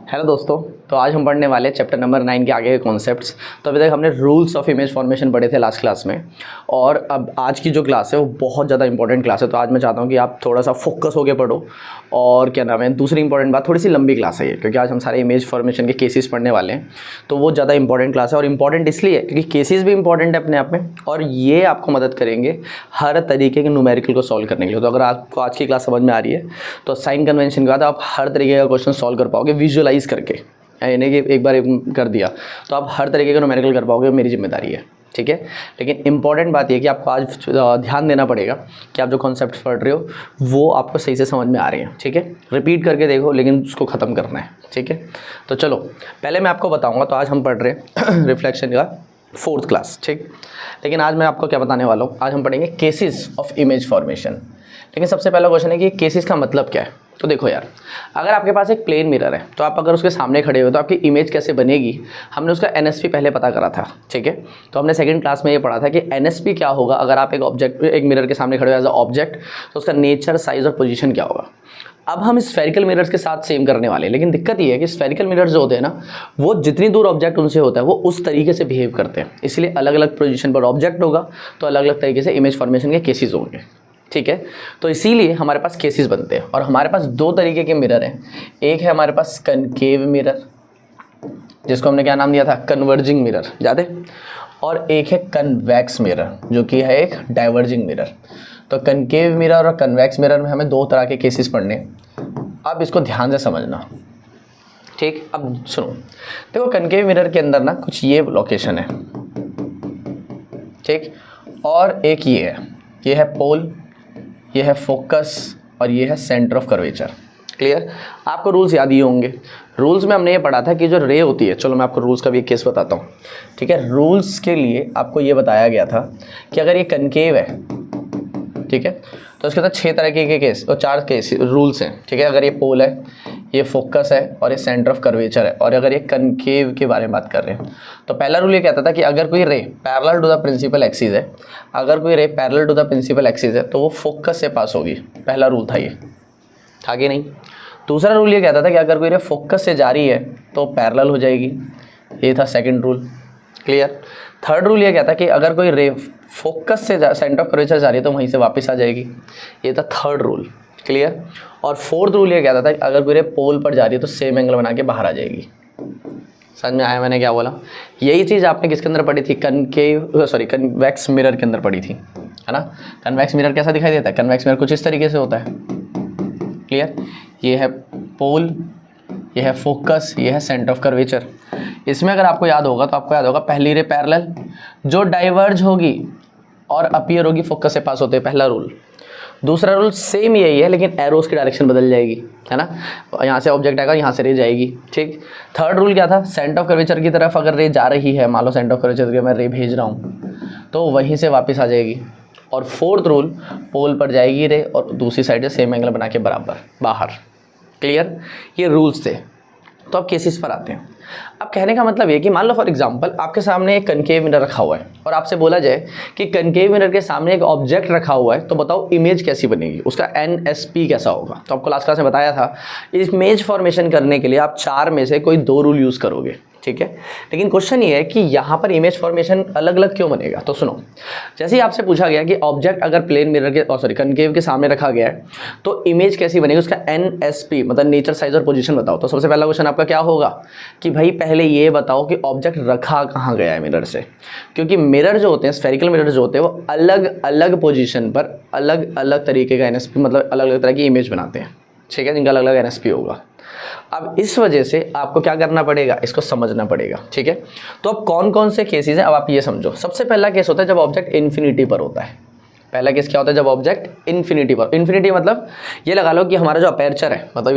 Hello दोस्तों, तो आज हम पढ़ने वाले चैप्टर नंबर 9 के आगे के कॉन्सेप्ट्स। तो अभी तक हमने रूल्स ऑफ इमेज फॉर्मेशन पढ़े थे लास्ट क्लास में, और अब आज की जो क्लास है वो बहुत ज़्यादा इंपॉर्टेंट क्लास है। तो आज मैं चाहता हूँ कि आप थोड़ा सा फोकस होकर पढ़ो। और क्या नाम है, दूसरी इंपॉर्टेंट बात, थोड़ी सी लंबी क्लास है ये, क्योंकि आज हम सारे इमेज फॉर्मेशन के केसेस पढ़ने वाले हैं। तो वो ज़्यादा इंपॉर्टेंट क्लास है, और इंपॉर्टेंट इसलिए क्योंकि केसेस भी इंपॉर्टेंट है अपने आप में, और ये आपको मदद करेंगे हर तरीके के न्यूमेरिकल को सॉल्व करने के लिए। तो अगर आपको आज की क्लास समझ में आ रही है तो साइन कन्वेंशन के बाद आप हर तरीके का क्वेश्चन सॉल्व कर पाओगे विजुअलाइज करके। यानी कि एक बार कर दिया तो आप हर तरीके का न्यूमेरिकल कर पाओगे, मेरी जिम्मेदारी है, ठीक है। लेकिन इंपॉर्टेंट बात यह कि आपको आज ध्यान देना पड़ेगा कि आप जो कॉन्सेप्ट पढ़ रहे हो वो आपको सही से समझ में आ रहे हैं, ठीक है। रिपीट करके देखो, लेकिन उसको ख़त्म करना है, ठीक है। तो चलो पहले मैं आपको बताऊंगा। तो आज हम पढ़ रहे हैं रिफ्लेक्शन का 4th क्लास, ठीक। लेकिन आज मैं आपको क्या बताने वाला हूँ, आज हम पढ़ेंगे केसेस ऑफ इमेज फॉर्मेशन। लेकिन सबसे पहला क्वेश्चन है कि केसेस का मतलब क्या है। तो देखो यार, अगर आपके पास एक प्लेन मिरर है तो आप अगर उसके सामने खड़े हो तो आपकी इमेज कैसे बनेगी, हमने उसका एनएसपी पहले पता करा था, ठीक है। तो हमने सेकंड क्लास में ये पढ़ा था कि एनएसपी क्या होगा अगर आप एक मिरर के सामने खड़े हो एज अ ऑब्जेक्ट, तो उसका नेचर, साइज और पोजीशन क्या होगा। अब हम स्फेरिकल मिरर्स के साथ सेम करने वाले हैं, लेकिन दिक्कत ये है कि स्फेरिकल मिरर्स जो होते हैं ना, वो जितनी दूर ऑब्जेक्ट उनसे होता है वो उस तरीके से बिहेव करते हैं। इसलिए अलग अलग पोजीशन पर ऑब्जेक्ट होगा तो अलग अलग तरीके से इमेज फॉर्मेशन के केसेस होंगे, ठीक है। तो इसीलिए हमारे पास केसेस बनते हैं, और हमारे पास दो तरीके के मिरर हैं। एक है हमारे पास कनकेव मिरर, जिसको हमने क्या नाम दिया था, कन्वर्जिंग मिरर, याद है। और एक है कन्वेक्स मिरर, जो कि है एक डाइवर्जिंग मिरर। तो कनकेव मिरर और कन्वेक्स मिरर में हमें दो तरह के केसेस पढ़ने। अब इसको ध्यान से समझना, ठीक। अब सुनो, देखो कनकेव मिरर के अंदर ना कुछ ये लोकेशन है, ठीक। और एक ये है पोल, ये है फोकस, और ये है सेंटर ऑफ कर्वेचर। क्लियर। आपको रूल्स याद ही होंगे। रूल्स में हमने ये पढ़ा था कि जो रे होती है, चलो मैं आपको रूल्स का भी एक केस बताता हूँ, ठीक है। रूल्स के लिए आपको ये बताया गया था कि अगर ये कनकेव है, ठीक है, तो उसके अंदर 6 तरह के केस और 4 केस रूल्स हैं, ठीक है। अगर ये पोल है, ये फोकस है, और ये सेंटर ऑफ कर्वेचर है, और अगर ये कनकेव के बारे में बात कर रहे हैं तो पहला रूल ये कहता था कि अगर कोई ray parallel to the principal axis है, अगर कोई ray parallel to the principal axis है तो वो फोकस से पास होगी। पहला रूल था, ये था कि नहीं। दूसरा रूल ये कहता था कि अगर कोई रे फोकस से जा रही है तो पैरेलल हो जाएगी, ये था second rule. Clear. Third rule ये कहता है कि अगर कोई रे फोकस से सेंटर ऑफ कर्वेचर जा रही है तो वहीं से वापस आ जाएगी, ये था थर्ड रूल। क्लियर। और फोर्थ रूल ये कहता था कि अगर कोई रे पोल पर जा रही है तो सेम एंगल बना के बाहर आ जाएगी। समझ में आया मैंने क्या बोला। यही चीज़ आपने किसके अंदर पढ़ी थी, कन्वेक्स मिरर के अंदर पढ़ी थी, है ना। कन्वेक्स मिरर कैसा दिखाई देता है, कन्वेक्स मिरर कुछ इस तरीके से होता है। क्लियर। ये है पोल, ये है फोकस, ये है सेंटर ऑफ कर्वेचर। इसमें अगर आपको याद होगा तो आपको याद होगा पहली रे पैरेलल जो डाइवर्ज होगी और अपीयर होगी फोकस से पास होते हैं, पहला रूल। दूसरा रूल सेम यही है, लेकिन एरोस की डायरेक्शन बदल जाएगी, है ना। यहाँ से ऑब्जेक्ट आएगा, यहाँ से रे जाएगी, ठीक। थर्ड रूल क्या था, सेंटर ऑफ कर्वेचर की तरफ अगर रे जा रही है, मान लो सेंटर ऑफ कर्वेचर की मैं रे भेज रहा हूँ तो वहीं से वापस आ जाएगी। और फोर्थ रूल, पोल पर जाएगी रे और दूसरी साइड से सेम एंगल बना के बराबर बाहर। क्लियर। ये रूल्स थे। तो अब केसेस पर आते हैं। अब कहने का मतलब ये कि मान लो फॉर एग्जांपल आपके सामने एक कनकेव मिरर रखा हुआ है, और आपसे बोला जाए कि कनकेव मिरर के सामने एक ऑब्जेक्ट रखा हुआ है, तो बताओ इमेज कैसी बनेगी, उसका एनएसपी कैसा होगा। तो आपको लास्ट क्लास में बताया था, इमेज फॉर्मेशन करने के लिए आप 4 में से कोई 2 रूल यूज़ करोगे, ठीक है। लेकिन क्वेश्चन ये है कि यहाँ पर इमेज फॉर्मेशन अलग अलग क्यों बनेगा। तो सुनो, जैसे ही आपसे पूछा गया कि ऑब्जेक्ट अगर प्लेन मिरर के कनकेव के सामने रखा गया है तो इमेज कैसी बनेगी, उसका एनएसपी मतलब नेचर, साइज और पोजीशन बताओ। तो सबसे पहला क्वेश्चन आपका क्या होगा कि भाई पहले ये बताओ कि ऑब्जेक्ट रखा कहाँ गया है मिरर से, क्योंकि मिरर जो होते हैं, स्फेरिकल मिरर जो होते हैं, वो अलग अलग पोजीशन पर अलग अलग तरीके का एनएसपी मतलब अलग अलग तरह की इमेज बनाते हैं, ठीक है, जिनका अलग अलग एनएसपी होगा। अब इस वजह से आपको क्या करना पड़ेगा, इसको समझना पड़ेगा, ठीक है। तो अब कौन कौन से केसेस हैं, अब आप ये समझो। सबसे पहला केस होता है जब ऑब्जेक्ट इन्फिनिटी पर होता है। पहला केस क्या होता है, जब ऑब्जेक्ट इन्फिनिटी पर, इन्फिनिटी मतलब ये लगा लो कि हमारा जो अपर्चर है, मतलब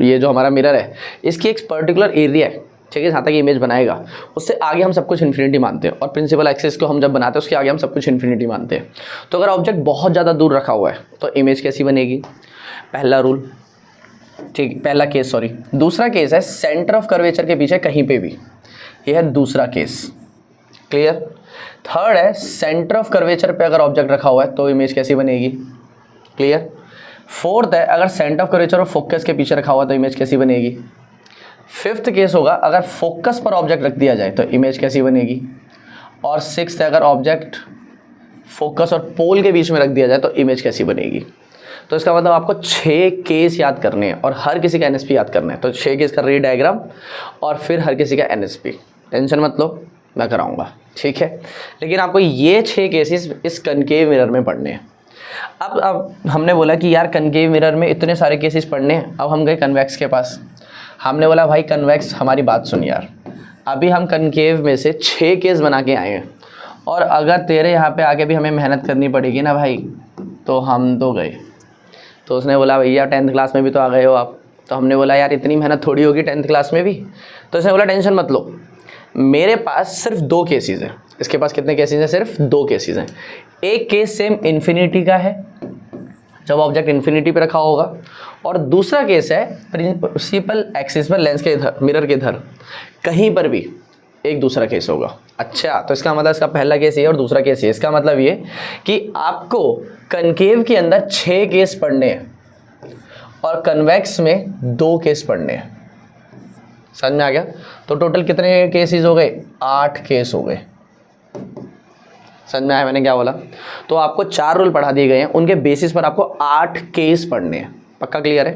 ये जो हमारा मिरर है, इसकी एक पर्टिकुलर एरिया है, ठीक है, जहाँ तक इमेज बनाएगा, उससे आगे हम सब कुछ इन्फिनिटी मानते हैं। और प्रिंसिपल एक्सिस को हम जब बनाते हैं उसके आगे हम सब कुछ इन्फिनिटी मानते हैं। तो अगर ऑब्जेक्ट बहुत ज़्यादा दूर रखा हुआ है तो इमेज कैसी बनेगी, पहला रूल, ठीक, पहला केस, सॉरी। दूसरा केस है सेंटर ऑफ कर्वेचर के पीछे कहीं पे भी, यह है दूसरा केस। क्लियर। थर्ड है सेंटर ऑफ कर्वेचर पे अगर ऑब्जेक्ट रखा हुआ है तो इमेज कैसी बनेगी, क्लियर। फोर्थ है अगर सेंटर ऑफ कर्वेचर और फोकस के पीछे रखा हुआ है तो इमेज कैसी बनेगी। फिफ्थ केस होगा अगर फोकस पर ऑब्जेक्ट रख दिया जाए तो इमेज कैसी बनेगी, और सिक्स्थ अगर ऑब्जेक्ट फोकस और पोल के बीच में रख दिया जाए तो इमेज कैसी बनेगी। तो इसका मतलब आपको 6 केस याद करने हैं और हर किसी का एनएसपी याद करना है। तो 6 केस का रे डायग्राम और फिर हर किसी का एनएसपी। टेंशन मत लो, मैं कराऊंगा, ठीक है। लेकिन आपको ये 6 केसेस इस कनकेव मिरर में पढ़ने हैं। अब हमने बोला कि यार कनकेव मिरर में इतने सारे केसेस पढ़ने हैं। अब हम गए कन्वेक्स के पास, हमने बोला भाई कन्वेक्स हमारी बात सुन यार, अभी हम कनकेव में से 6 केस बना के आए हैं और अगर तेरे यहाँ पे आके भी हमें मेहनत करनी पड़ेगी ना भाई तो हम तो गए। तो उसने बोला भैया 10th क्लास में भी तो आ गए हो आप। तो हमने बोला यार इतनी मेहनत थोड़ी होगी 10th क्लास में भी। तो उसने बोला टेंशन मत लो, मेरे पास सिर्फ 2 केसेस हैं। इसके पास कितने केसेस हैं? सिर्फ 2 केसेस हैं। एक केस सेम इन्फिनिटी का है जब ऑब्जेक्ट इन्फिनिटी पे रखा होगा, और दूसरा केस है प्रिंसिपल एक्सिस पर लेंस के इधर, मिरर के इधर कहीं पर भी एक दूसरा केस होगा। अच्छा, तो इसका मतलब इसका पहला केस ये और दूसरा केस ये। इसका मतलब ये कि आपको कनकेव के अंदर 6 केस पढ़ने हैं और कन्वेक्स में 2 केस पढ़ने हैं। समझ में आ गया? तो टोटल कितने केसेस हो गए? 8 केस हो गए। समझ में आया मैंने क्या बोला? तो आपको 4 रूल पढ़ा दिए गए हैं, उनके बेसिस पर आपको 8 केस पढ़ने हैं। पक्का क्लियर है?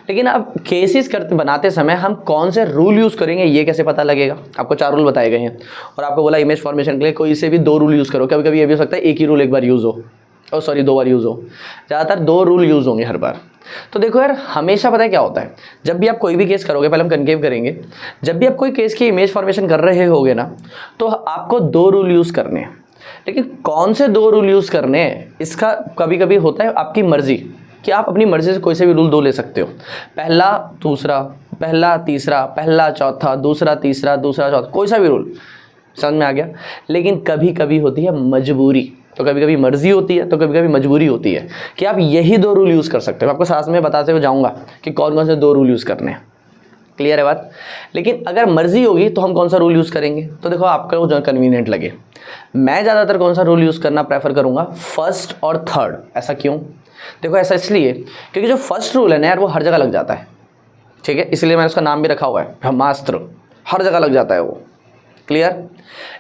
लेकिन अब केसेस करते बनाते समय हम कौन से रूल यूज़ करेंगे ये कैसे पता लगेगा? आपको 4 रूल बताए गए हैं और आपको बोला इमेज फॉर्मेशन के लिए कोई से भी 2 रूल यूज़ करो। कभी कभी ये भी हो सकता है एक ही रूल एक बार यूज़ हो, और सॉरी 2 बार यूज़ हो। ज़्यादातर 2 रूल यूज़ होंगे हर बार। तो देखो यार, हमेशा पता है क्या होता है, जब भी आप कोई भी केस करोगे, पहले हम कनकेव करेंगे, जब भी आप कोई केस की इमेज फॉर्मेशन कर रहे होगे ना तो आपको 2 रूल यूज़ करने हैं। लेकिन कौन से 2 रूल यूज़ करने हैं इसका कभी कभी होता है आपकी मर्जी, कि आप अपनी मर्जी से कोई से भी रूल 2 ले सकते हो। पहला दूसरा, पहला तीसरा, पहला चौथा, दूसरा तीसरा, दूसरा चौथा, कोई सा भी रूल। समझ में आ गया? लेकिन कभी कभी होती है मजबूरी, तो कभी कभी मर्जी होती है तो कभी कभी मजबूरी होती है कि आप यही 2 रूल यूज़ कर सकते हो। आपको साथ में बताते हुए जाऊँगा कि कौन कौन से 2 रूल यूज़ करने हैं। क्लियर है बात? लेकिन अगर मर्जी होगी तो हम कौन सा रूल यूज़ करेंगे? तो देखो आपको जो कन्वीनियंट लगे। मैं ज़्यादातर कौन सा रूल यूज़ करना प्रेफर करूँगा? फर्स्ट और थर्ड। ऐसा क्यों? देखो ऐसा इसलिए क्योंकि जो फर्स्ट रूल है ना यार वो हर जगह लग जाता है, ठीक है, इसलिए मैंने उसका नाम भी रखा हुआ है ब्रह्मास्त्र। हर जगह लग जाता है वो। क्लियर?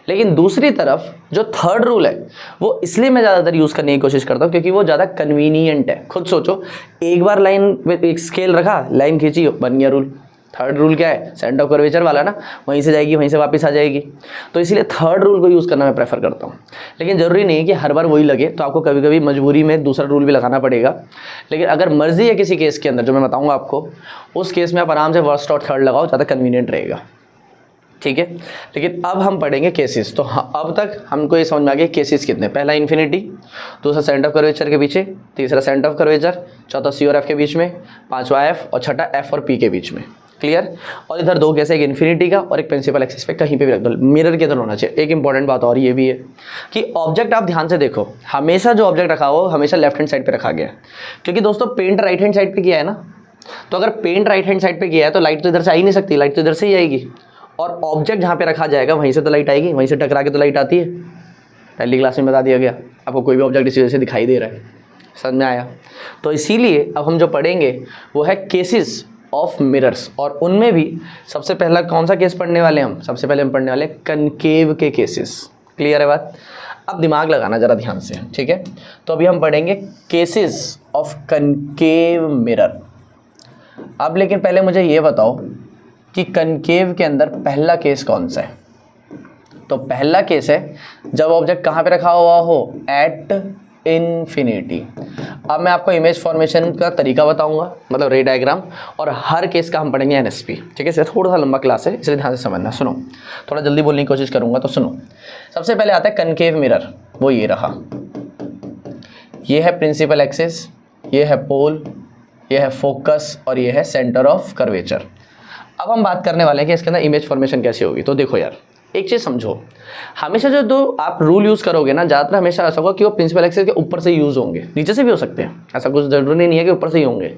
लेकिन दूसरी तरफ जो थर्ड रूल है वो इसलिए मैं ज़्यादातर यूज़ करने की कोशिश करता हूँ क्योंकि वो ज़्यादा कन्वीनियंट है। खुद सोचो, एक बार लाइन में एक स्केल रखा, लाइन खींची, बन गया रूल। थर्ड रूल क्या है? सेंटर ऑफ कर्वेचर वाला ना, वहीं से जाएगी वहीं से वापस आ जाएगी। तो इसीलिए थर्ड रूल को यूज़ करना मैं प्रेफर करता हूँ। लेकिन ज़रूरी नहीं है कि हर बार वही लगे, तो आपको कभी कभी मजबूरी में दूसरा रूल भी लगाना पड़ेगा। लेकिन अगर मर्जी है किसी केस के अंदर, जो मैं बताऊँगा आपको, उस केस में आप आराम से फर्स्ट और थर्ड लगाओ, ज़्यादा कन्वीनियंट रहेगा, ठीक है। लेकिन अब हम पढ़ेंगे केसेस। तो अब तक हमको ये समझ में आ गया केसेस कितने। पहला इन्फिनिटी, दूसरा सेंटर ऑफ कर्वेचर के पीछे, तीसरा सेंटर ऑफ कर्वेचर, चौथा सी और एफ के बीच में, पांचवा एफ, और छठा एफ और पी के बीच में। क्लियर? और इधर 2 केस, एक इन्फिनिटी का और एक प्रिंसिपल एक्सिस पे कहीं पे भी रख दो, मिरर के इधर होना चाहिए। एक इंपॉर्टेंट बात और ये भी है कि ऑब्जेक्ट आप ध्यान से देखो, हमेशा जो ऑब्जेक्ट रखा हो हमेशा लेफ्ट हैंड साइड पे रखा गया है, क्योंकि दोस्तों पेंट राइट हैंड साइड पे किया है ना। तो अगर पेंट राइट हैंड साइड पे किया है तो लाइट तो इधर से आ ही नहीं सकती, लाइट तो इधर से ही आएगी, और ऑब्जेक्ट जहाँ पे रखा जाएगा वहीं से तो लाइट आएगी, वहीं से टकरा के तो लाइट आती है। पहली क्लास में बता दिया गया आपको, कोई भी ऑब्जेक्ट इसी वजह से दिखाई दे रहा है। समझ में आया? तो इसीलिए अब हम जो पढ़ेंगे वो है केसेस ऑफ मिरर्स, और उनमें भी सबसे पहला कौन सा केस पढ़ने वाले हम? सबसे पहले हम पढ़ने वाले कनकेव के केसेस। क्लियर है बात? अब दिमाग लगाना ज़रा ध्यान से, ठीक है। तो अभी हम पढ़ेंगे केसेस ऑफ कनकेव मिरर। अब लेकिन पहले मुझे ये बताओ कि कनकेव के अंदर पहला केस कौन सा है? तो पहला केस है जब ऑब्जेक्ट कहाँ पे रखा हुआ हो? At infinity. अब मैं आपको इमेज फॉर्मेशन का तरीका बताऊंगा, मतलब रे डायग्राम, और हर केस का हम पढ़ेंगे एनएसपी, ठीक है। थोड़ा सा लंबा क्लास है इसलिए ध्यान से समझना। सुनो, थोड़ा जल्दी बोलने की कोशिश करूंगा, तो सुनो। सबसे पहले आता है कनकेव मिरर, वो ये रहा। ये है प्रिंसिपल एक्सिस, ये है पोल, ये है फोकस, और ये है सेंटर ऑफ कर्वेचर। अब हम बात करने वाले हैं कि इसके अंदर इमेज फॉर्मेशन कैसे होगी। तो देखो यार, एक चीज़ समझो, हमेशा जो 2 आप रूल यूज़ करोगे ना, ज़्यादातर हमेशा ऐसा होगा कि वो प्रिंसिपल एक्सिस के ऊपर से यूज़ होंगे, नीचे से भी हो सकते हैं, ऐसा कुछ ज़रूरी नहीं है कि ऊपर से ही होंगे,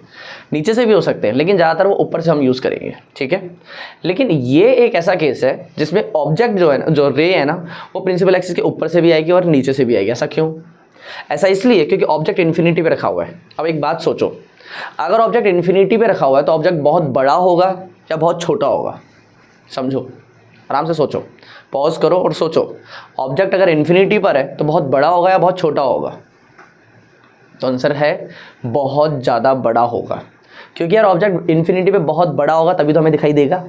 नीचे से भी हो सकते हैं, लेकिन ज़्यादातर वो ऊपर से हम यूज़ करेंगे, ठीक है। लेकिन ये एक ऐसा केस है जिसमें ऑब्जेक्ट जो है ना, जो रे है ना, वो प्रिंसिपल एक्सिस के ऊपर से भी आएगी और नीचे से भी आएगी। ऐसा क्यों? ऐसा इसलिए क्योंकि ऑब्जेक्ट इन्फिनिटी पे रखा हुआ है। अब एक बात सोचो, अगर ऑब्जेक्ट इन्फिनिटी पे रखा हुआ है तो ऑब्जेक्ट बहुत बड़ा होगा या बहुत छोटा होगा? समझो, आराम से सोचो, पॉज करो और सोचो। ऑब्जेक्ट अगर इन्फिनिटी पर है तो बहुत बड़ा होगा या बहुत छोटा होगा? तो आंसर है बहुत ज़्यादा बड़ा होगा, क्योंकि यार ऑब्जेक्ट इन्फिनिटी पे बहुत बड़ा होगा तभी तो हमें दिखाई देगा,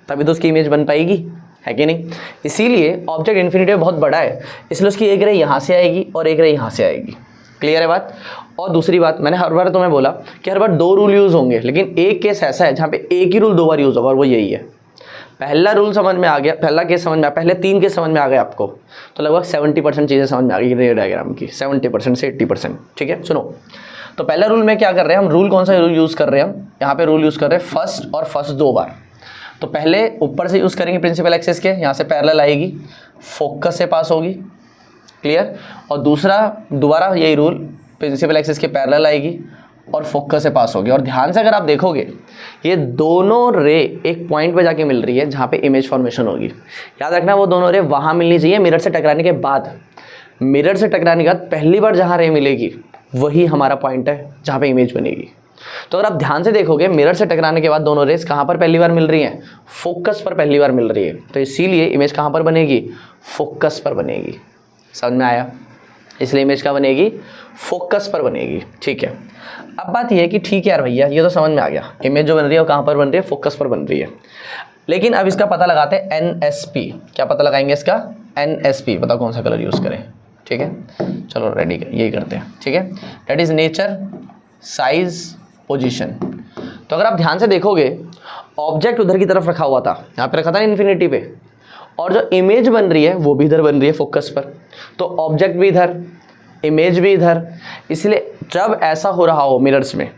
तभी तो उसकी इमेज बन पाएगी, है कि नहीं? इसीलिए ऑब्जेक्ट इन्फिनिटी पे बहुत बड़ा है, इसलिए उसकी एक रे यहाँ से आएगी और एक रे यहाँ से आएगी। क्लियर है बात? और दूसरी बात, मैंने हर बार तुम्हें बोला कि हर बार 2 रूल यूज़ होंगे, लेकिन एक केस ऐसा है जहाँ पे एक ही रूल 2 बार यूज़ होगा, और वो यही है। पहला रूल समझ में आ गया, पहला केस समझ में आ, पहले 3 केस समझ में आ गए आपको, तो लगभग 70% चीज़ें समझ में आ गई रे डायग्राम की, 70% से 80%। ठीक है, सुनो। तो पहला रूल में क्या कर रहे हैं हम, रूल कौन सा रूल यूज़ कर रहे हैं हम? यहाँ पे रूल यूज़ कर रहे हैं फर्स्ट और फर्स्ट 2 बार। तो पहले ऊपर से यूज़ करेंगे प्रिंसिपल एक्सिस के, यहाँ से पैरेलल आएगी, फोकस से पास होगी। क्लियर? और दूसरा दोबारा यही रूल, प्रिंसिपल एक्सिस के पैरेलल आएगी और फोकस से पास होगी। और ध्यान से अगर आप देखोगे ये दोनों रे एक पॉइंट पे जाके मिल रही है जहाँ पे इमेज फॉर्मेशन होगी। याद रखना वो दोनों रे वहाँ मिलनी चाहिए मिरर से टकराने के बाद। मिरर से टकराने के बाद पहली बार जहाँ रे मिलेगी वही हमारा पॉइंट है जहाँ पे इमेज बनेगी। तो अगर आप ध्यान से देखोगे मिरर से टकराने के बाद दोनों रेस कहाँ पर पहली बार मिल रही हैं? फोकस पर पहली बार मिल रही है। तो इसीलिए इमेज कहाँ पर बनेगी? फोकस पर बनेगी। समझ में आया? इसलिए इमेज कहाँ बनेगी? फोकस पर बनेगी। ठीक है, अब बात यह है कि ठीक है यार भैया ये तो समझ में आ गया, इमेज जो बन रही है वो कहाँ पर बन रही है? फोकस पर बन रही है। लेकिन अब इसका पता लगाते हैं NSP। क्या पता लगाएंगे इसका? NSP। बताओ कौन सा कलर यूज़ करें? ठीक है, चलो रेडी, यही करते हैं। ठीक है, that is nature, size, position. तो अगर आप ध्यान से देखोगे ऑब्जेक्ट उधर की तरफ रखा हुआ था, यहाँ पे रखा था इन्फिनिटी पे, और जो इमेज बन रही है वो भी इधर बन रही है फोकस पर। तो ऑब्जेक्ट भी इधर, इमेज भी इधर। इसलिए जब ऐसा हो रहा हो मिरर्स में,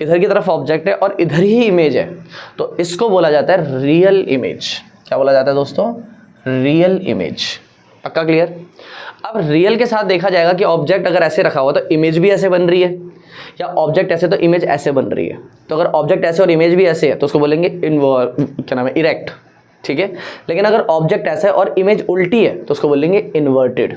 इधर की तरफ ऑब्जेक्ट है और इधर ही इमेज है, तो इसको बोला जाता है रियल इमेज। क्या बोला जाता है दोस्तों? Real image. पक्का क्लियर? अब रियल के साथ देखा जाएगा कि ऑब्जेक्ट अगर ऐसे रखा हुआ तो इमेज भी ऐसे बन रही है, या ऑब्जेक्ट ऐसे तो इमेज ऐसे बन रही है। तो अगर ऑब्जेक्ट ऐसे और इमेज भी ऐसे है तो उसको बोलेंगे क्या नाम है? इरेक्ट। ठीक है, लेकिन अगर ऑब्जेक्ट ऐसा है और इमेज उल्टी है तो उसको बोलेंगे इन्वर्टेड।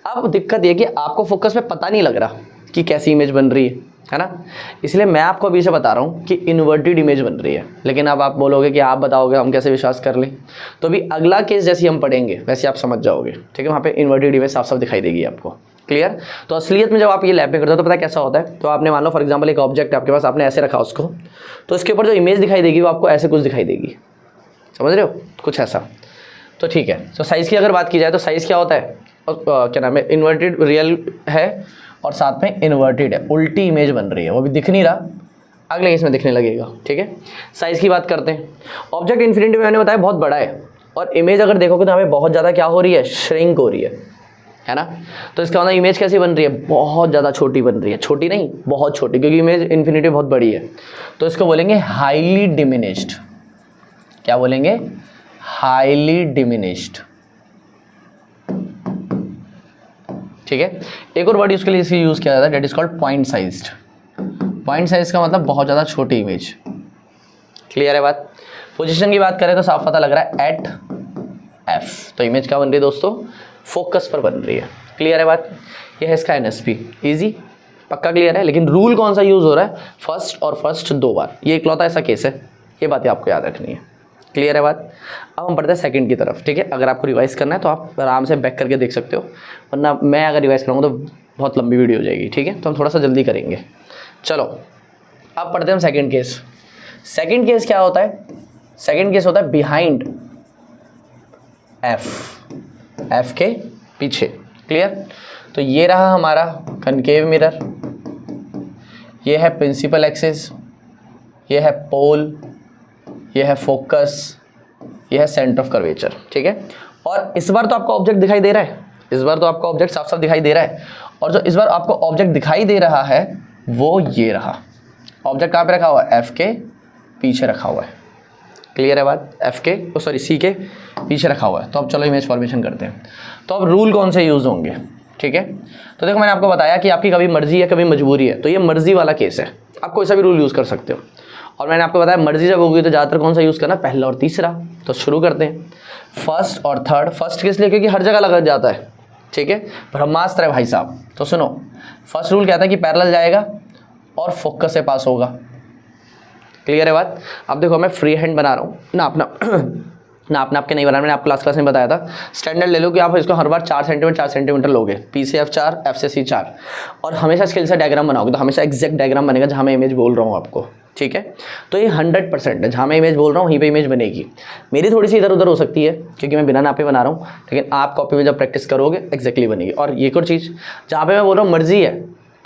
अब दिक्कत ये कि आपको फोकस में पता नहीं लग रहा कि कैसी इमेज बन रही है ना? इसलिए मैं आपको अभी से बता रहा हूँ कि इन्वर्टेड इमेज बन रही है। लेकिन अब आप बोलोगे कि आप बताओगे, हम कैसे विश्वास कर लें? तो अभी अगला केस जैसे हम पढ़ेंगे वैसे आप समझ जाओगे। ठीक है, वहाँ पे इन्वर्टेड इमेज साफ साफ दिखाई देगी आपको। क्लियर? तो असलियत में जब आप ये लैब में करते हो तो पता कैसा होता है? तो आपने मान लो फॉर एग्जाम्पल एक ऑब्जेक्ट आपके पास, आपने ऐसे रखा उसको, तो इसके ऊपर जो इमेज दिखाई देगी वो आपको ऐसे कुछ दिखाई देगी। समझ रहे हो? कुछ ऐसा। तो ठीक है, तो साइज़ की अगर बात की जाए तो साइज़ क्या होता है? क्या नाम है? इन्वर्टेड रियल है और साथ में इन्वर्टेड है, उल्टी इमेज बन रही है, वो भी दिख नहीं रहा, अगले केस में दिखने लगेगा। ठीक है, साइज़ की बात करते हैं। ऑब्जेक्ट इन्फिनिटी में मैंने बताया बहुत बड़ा है, और इमेज अगर देखोगे तो हमें बहुत ज़्यादा क्या हो रही है? श्रिंक हो रही है ना? तो इसका मतलब इमेज कैसी बन रही है? बहुत ज़्यादा छोटी बन रही है। छोटी नहीं, बहुत छोटी, क्योंकि इमेज इन्फिनिटी बहुत बड़ी है। तो इसको बोलेंगे हाईली डिमिनिश्ड। क्या बोलेंगे? Highly diminished. ठीक है, एक और वर्ड इसके लिए इसे यूज़ किया जाता है, that is called point sized. Point size का मतलब बहुत ज़्यादा छोटी इमेज। क्लियर है बात? पोजीशन की बात करें तो साफ पता लग रहा है एट F। तो इमेज क्या बन रही है दोस्तों? फोकस पर बन रही है। क्लियर है बात? यह है इसका NSP। इजी? पक्का क्लियर है? लेकिन रूल कौन सा यूज़ हो रहा है? फर्स्ट और फर्स्ट 2 बार। ये इकलौता ऐसा केस है, ये बातें आपको याद रखनी है। क्लियर है बात? अब हम बढ़ते हैं सेकंड की तरफ। ठीक है, अगर आपको रिवाइज करना है तो आप आराम से बैक करके देख सकते हो, वरना मैं अगर रिवाइज करूँगा तो बहुत लंबी वीडियो हो जाएगी। ठीक है, तो हम थोड़ा सा जल्दी करेंगे। चलो अब पढ़ते हैं हम सेकंड केस। सेकंड केस क्या होता है? सेकंड केस होता है बिहाइंड F के पीछे। क्लियर? तो ये रहा हमारा कनकेव मिरर, ये है प्रिंसिपल एक्सिस, ये है पोल, ये है फोकस, ये है सेंटर ऑफ कर्वेचर। ठीक है, और इस बार तो आपको ऑब्जेक्ट दिखाई दे रहा है, इस बार तो आपको ऑब्जेक्ट साफ साफ दिखाई दे रहा है। और जो इस बार आपको ऑब्जेक्ट दिखाई दे रहा है वो ये रहा। ऑब्जेक्ट कहाँ पे रखा हुआ है? F के पीछे रखा हुआ है। क्लियर है बात? F के C के पीछे रखा हुआ है। तो अब चलो इमेज फॉर्मेशन करते हैं। तो अब रूल कौन से यूज़ होंगे? ठीक है, तो देखो मैंने आपको बताया कि आपकी कभी मर्जी है कभी मजबूरी है, तो ये मर्जी वाला केस है, आप कोई सा भी रूल यूज़ कर सकते हो। और मैंने आपको बताया मर्जी जब होगी तो ज़्यादातर कौन सा यूज़ करना? पहला और तीसरा। तो शुरू करते हैं फर्स्ट और थर्ड। फर्स्ट किस लिए? क्योंकि हर जगह लग जाता है। ठीक है, ब्रह्मास्त्र है भाई साहब। तो सुनो, फर्स्ट रूल क्या था कि पैरेलल जाएगा और फोकस से पास होगा। क्लियर है बात। अब देखो मैं फ्री हैंड बना रहा हूँ ना, अपना नाप के नहीं बना, मैंने आपको क्लास में बताया था। स्टैंडर्ड ले लो कि आप इसको हर बार 4 सेंटीमीटर लोगे, पी से F4, F से C4, और हमेशा स्केल से डायग्राम बनाओगे तो हमेशा एग्जैक्ट डायग्राम बनेगा जहाँ मैं इमेज बोल रहा हूँ आपको, ठीक है। तो ये 100% है, जहाँ मैं इमेज बोल रहा हूँ वहीं पे इमेज बनेगी। मेरी थोड़ी सी इधर उधर हो सकती है क्योंकि मैं बिना नापे बना रहा हूँ, लेकिन आप कॉपी में जब प्रैक्टिस करोगे एग्जैक्टली बनेगी। और एक और चीज़, जहाँ पे मैं बोल रहा हूँ मर्जी है,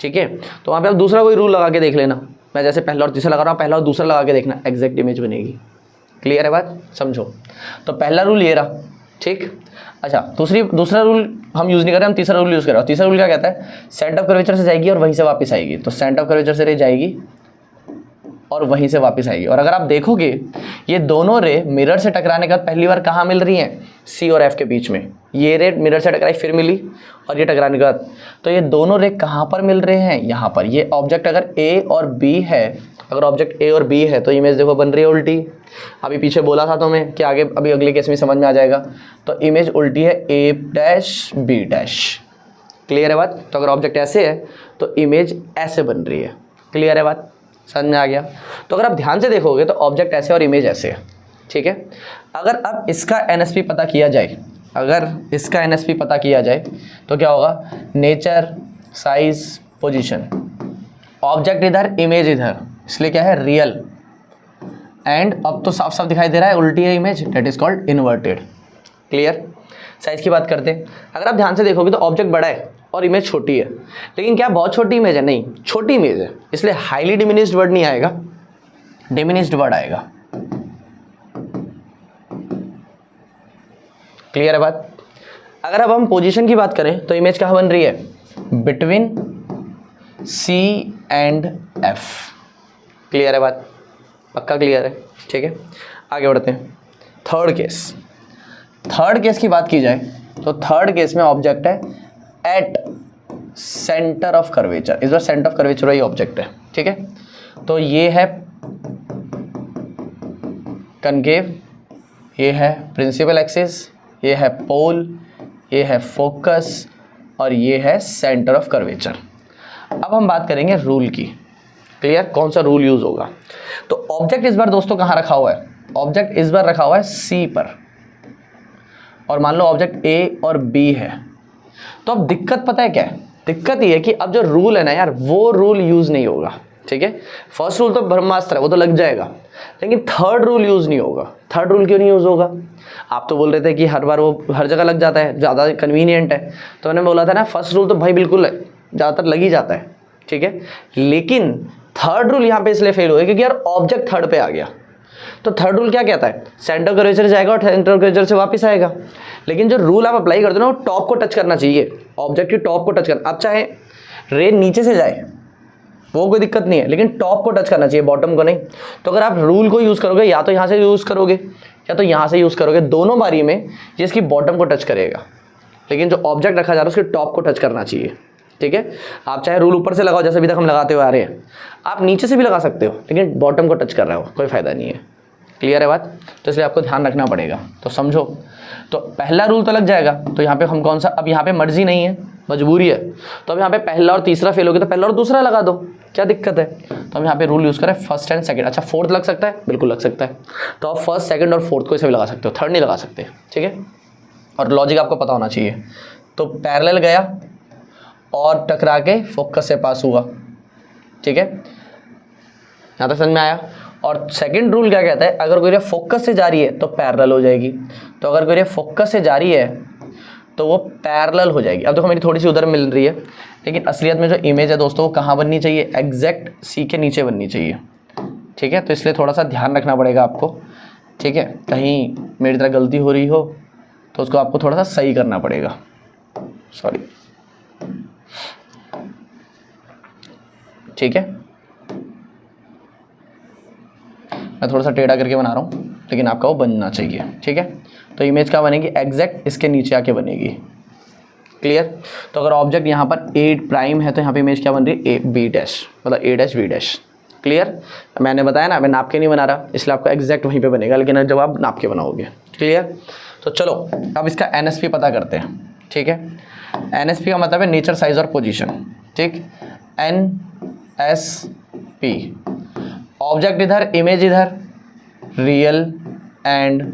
ठीक है, तो वहाँ पे आप दूसरा कोई रूल लगा के देख लेना। मैं जैसे पहला और तीसरा लगा रहा हूँ, पहला और दूसरा लगा के देखना, एग्जैक्ट इमेज बनेगी। क्लियर है बात, समझो। तो पहला रूल ये रहा, ठीक। अच्छा, दूसरा रूल हम यूज़ नहीं कर रहे, हम तीसरा रूल यूज़ कर रहे हैं। तीसरा रूल क्या कहता है, सेंटर ऑफ कर्वेचर से जाएगी और वहीं से वापस आएगी। तो सेंटर ऑफ कर्वेचर से रे जाएगी और वहीं से वापस आएगी। और अगर आप देखोगे ये दोनों रे मिरर से टकराने के बाद पहली बार कहाँ मिल रही हैं, सी और एफ के बीच में। ये रे मिरर से टकराई फिर मिली, और ये टकराने के बाद, तो ये दोनों रे कहाँ पर मिल रहे हैं, यहाँ पर। ये ऑब्जेक्ट अगर ए और बी है, अगर ऑब्जेक्ट ए और बी है तो इमेज देखो बन रही है उल्टी। अभी पीछे बोला था तो मैं कि आगे अभी अगले केस में समझ में आ जाएगा। तो इमेज उल्टी है ए डैश बी डैश। क्लियर है बात। तो अगर ऑब्जेक्ट ऐसे है तो इमेज ऐसे बन रही है। क्लियर है बात, समझ में आ गया। तो अगर आप ध्यान से देखोगे तो ऑब्जेक्ट ऐसे और इमेज ऐसे है, ठीक है। अगर अब इसका एनएसपी पता किया जाए, अगर इसका एनएसपी पता किया जाए तो क्या होगा, नेचर, साइज, पोजीशन, ऑब्जेक्ट इधर, इमेज इधर, इसलिए क्या है रियल। एंड अब तो साफ साफ दिखाई दे रहा है उल्टी है image, that is called inverted. Clear. Size की बात करते हैं, अगर आप ध्यान से देखोगे तो ऑब्जेक्ट बड़ा है और इमेज छोटी है, लेकिन क्या बहुत छोटी इमेज है, नहीं, छोटी इमेज है, इसलिए हाईली डिमिनिश्ड वर्ड नहीं आएगा, डिमिनिश्ड वर्ड आएगा। क्लियर है बात। अगर अब हम पोजीशन की बात करें तो इमेज कहाँ बन रही है, between C and F. Clear है बात, पक्का क्लियर है, ठीक है। आगे बढ़ते हैं। थर्ड केस की बात की जाए तो थर्ड केस में ऑब्जेक्ट है एट सेंटर ऑफ कर्वेचर। इस बार सेंटर ऑफ कर्वेचर वाली ऑब्जेक्ट है, ठीक है। तो ये है कनकेव, ये है प्रिंसिपल एक्सिस, ये है पोल, ये है फोकस, और ये है सेंटर ऑफ कर्वेचर। अब हम बात करेंगे रूल की। क्लियर, कौन सा रूल यूज होगा। तो ऑब्जेक्ट इस बार दोस्तों कहाँ रखा हुआ है, ऑब्जेक्ट इस बार रखा हुआ है सी पर, और मान लो ऑब्जेक्ट ए और बी है। तो अब दिक्कत पता है क्या है, दिक्कत ये है कि अब जो रूल है ना यार, वो रूल यूज नहीं होगा, ठीक है। फर्स्ट रूल तो ब्रह्मास्त्र है, वो तो लग जाएगा, लेकिन थर्ड रूल यूज नहीं होगा। थर्ड रूल क्यों नहीं यूज होगा, आप तो बोल रहे थे कि हर बार वो हर जगह लग जाता है, ज़्यादा कन्वीनियंट है। तो मैंने बोला था ना, फर्स्ट रूल तो भाई बिल्कुल ज़्यादातर लग ही जाता है, ठीक है। लेकिन थर्ड रूल यहाँ पे इसलिए फेल हुआ क्योंकि यार ऑब्जेक्ट थर्ड पे आ गया। तो थर्ड रूल क्या कहता है, सेंटर कर्वेचर जाएगा और सेंटर कर्वेचर से वापस आएगा। लेकिन जो रूल आप अप्लाई करते हो ना, वो टॉप को टच करना चाहिए, ऑब्जेक्ट की टॉप को टच करना। अब चाहे रे नीचे से जाए वो कोई दिक्कत नहीं है, लेकिन टॉप को टच करना चाहिए, बॉटम को नहीं। तो अगर आप रूल को यूज़ करोगे, या तो यहाँ से यूज़ करोगे या तो यहाँ से यूज़ करोगे, दोनों बारी में ये इसकी बॉटम को टच करेगा, लेकिन जो ऑब्जेक्ट रखा जा रहा है उसके टॉप को टच करना चाहिए, ठीक है। आप चाहे रूल ऊपर से लगाओ जैसे अभी तक हम लगाते हुए आ रहे हैं, आप नीचे से भी लगा सकते हो, लेकिन बॉटम को टच कर रहा हो, कोई फ़ायदा नहीं है। क्लियर है बात। तो इसलिए आपको ध्यान रखना पड़ेगा। तो समझो, तो पहला रूल तो लग जाएगा। तो यहाँ पे हम कौन सा, अब यहाँ पे मर्जी नहीं है, मजबूरी है। तो अब यहाँ पे पहला और तीसरा फेल हो गया तो पहला और दूसरा लगा दो, क्या दिक्कत है। तो हम यहाँ पे रूल यूज़ करें फर्स्ट एंड सेकंड। अच्छा, फोर्थ लग सकता है, बिल्कुल लग सकता है। तो आप फर्स्ट, सेकंड और फोर्थ को इसे भी लगा सकते हो, थर्ड नहीं लगा सकते, ठीक है। और लॉजिक आपको पता होना चाहिए। तो पैरेलल गया और टकरा के फोकस से पास हुआ, ठीक है, यहाँ तक समझ में आया। और सेकंड रूल क्या कहता है, अगर कोई रे फोकस से जा रही है तो पैरेलल हो जाएगी। तो अगर कोई रे फोकस से जा रही है तो वो पैरेलल हो जाएगी। अब देखो मेरी थोड़ी सी उधर मिल रही है, लेकिन असलियत में जो इमेज है दोस्तों वो कहाँ बननी चाहिए, एग्जैक्ट सी के नीचे बननी चाहिए, ठीक है। तो इसलिए थोड़ा सा ध्यान रखना पड़ेगा आपको, ठीक है। कहीं मेरी तरह गलती हो रही हो तो उसको आपको थोड़ा सा सही करना पड़ेगा, सॉरी, ठीक है। मैं थोड़ा सा टेढ़ा करके बना रहा हूँ, लेकिन आपका वो बनना चाहिए, ठीक है। तो इमेज क्या बनेगी, एग्जैक्ट इसके नीचे आके बनेगी। क्लियर। तो अगर ऑब्जेक्ट यहाँ पर ए प्राइम है तो यहाँ पे इमेज क्या बन रही है, ए बी डैश, मतलब ए डैश बी डैश। क्लियर। मैंने बताया ना, मैं नाप के नहीं बना रहा, इसलिए आपका एग्जैक्ट वहीं पे बनेगा, लेकिन जब आप नाप के बनाओगे। क्लियर। तो चलो अब इसका एनएसपी पता करते हैं, ठीक है। एनएसपी का मतलब है नेचर, साइज और पोजीशन, ठीक। एनएसपी ऑब्जेक्ट इधर, इमेज इधर, रियल एंड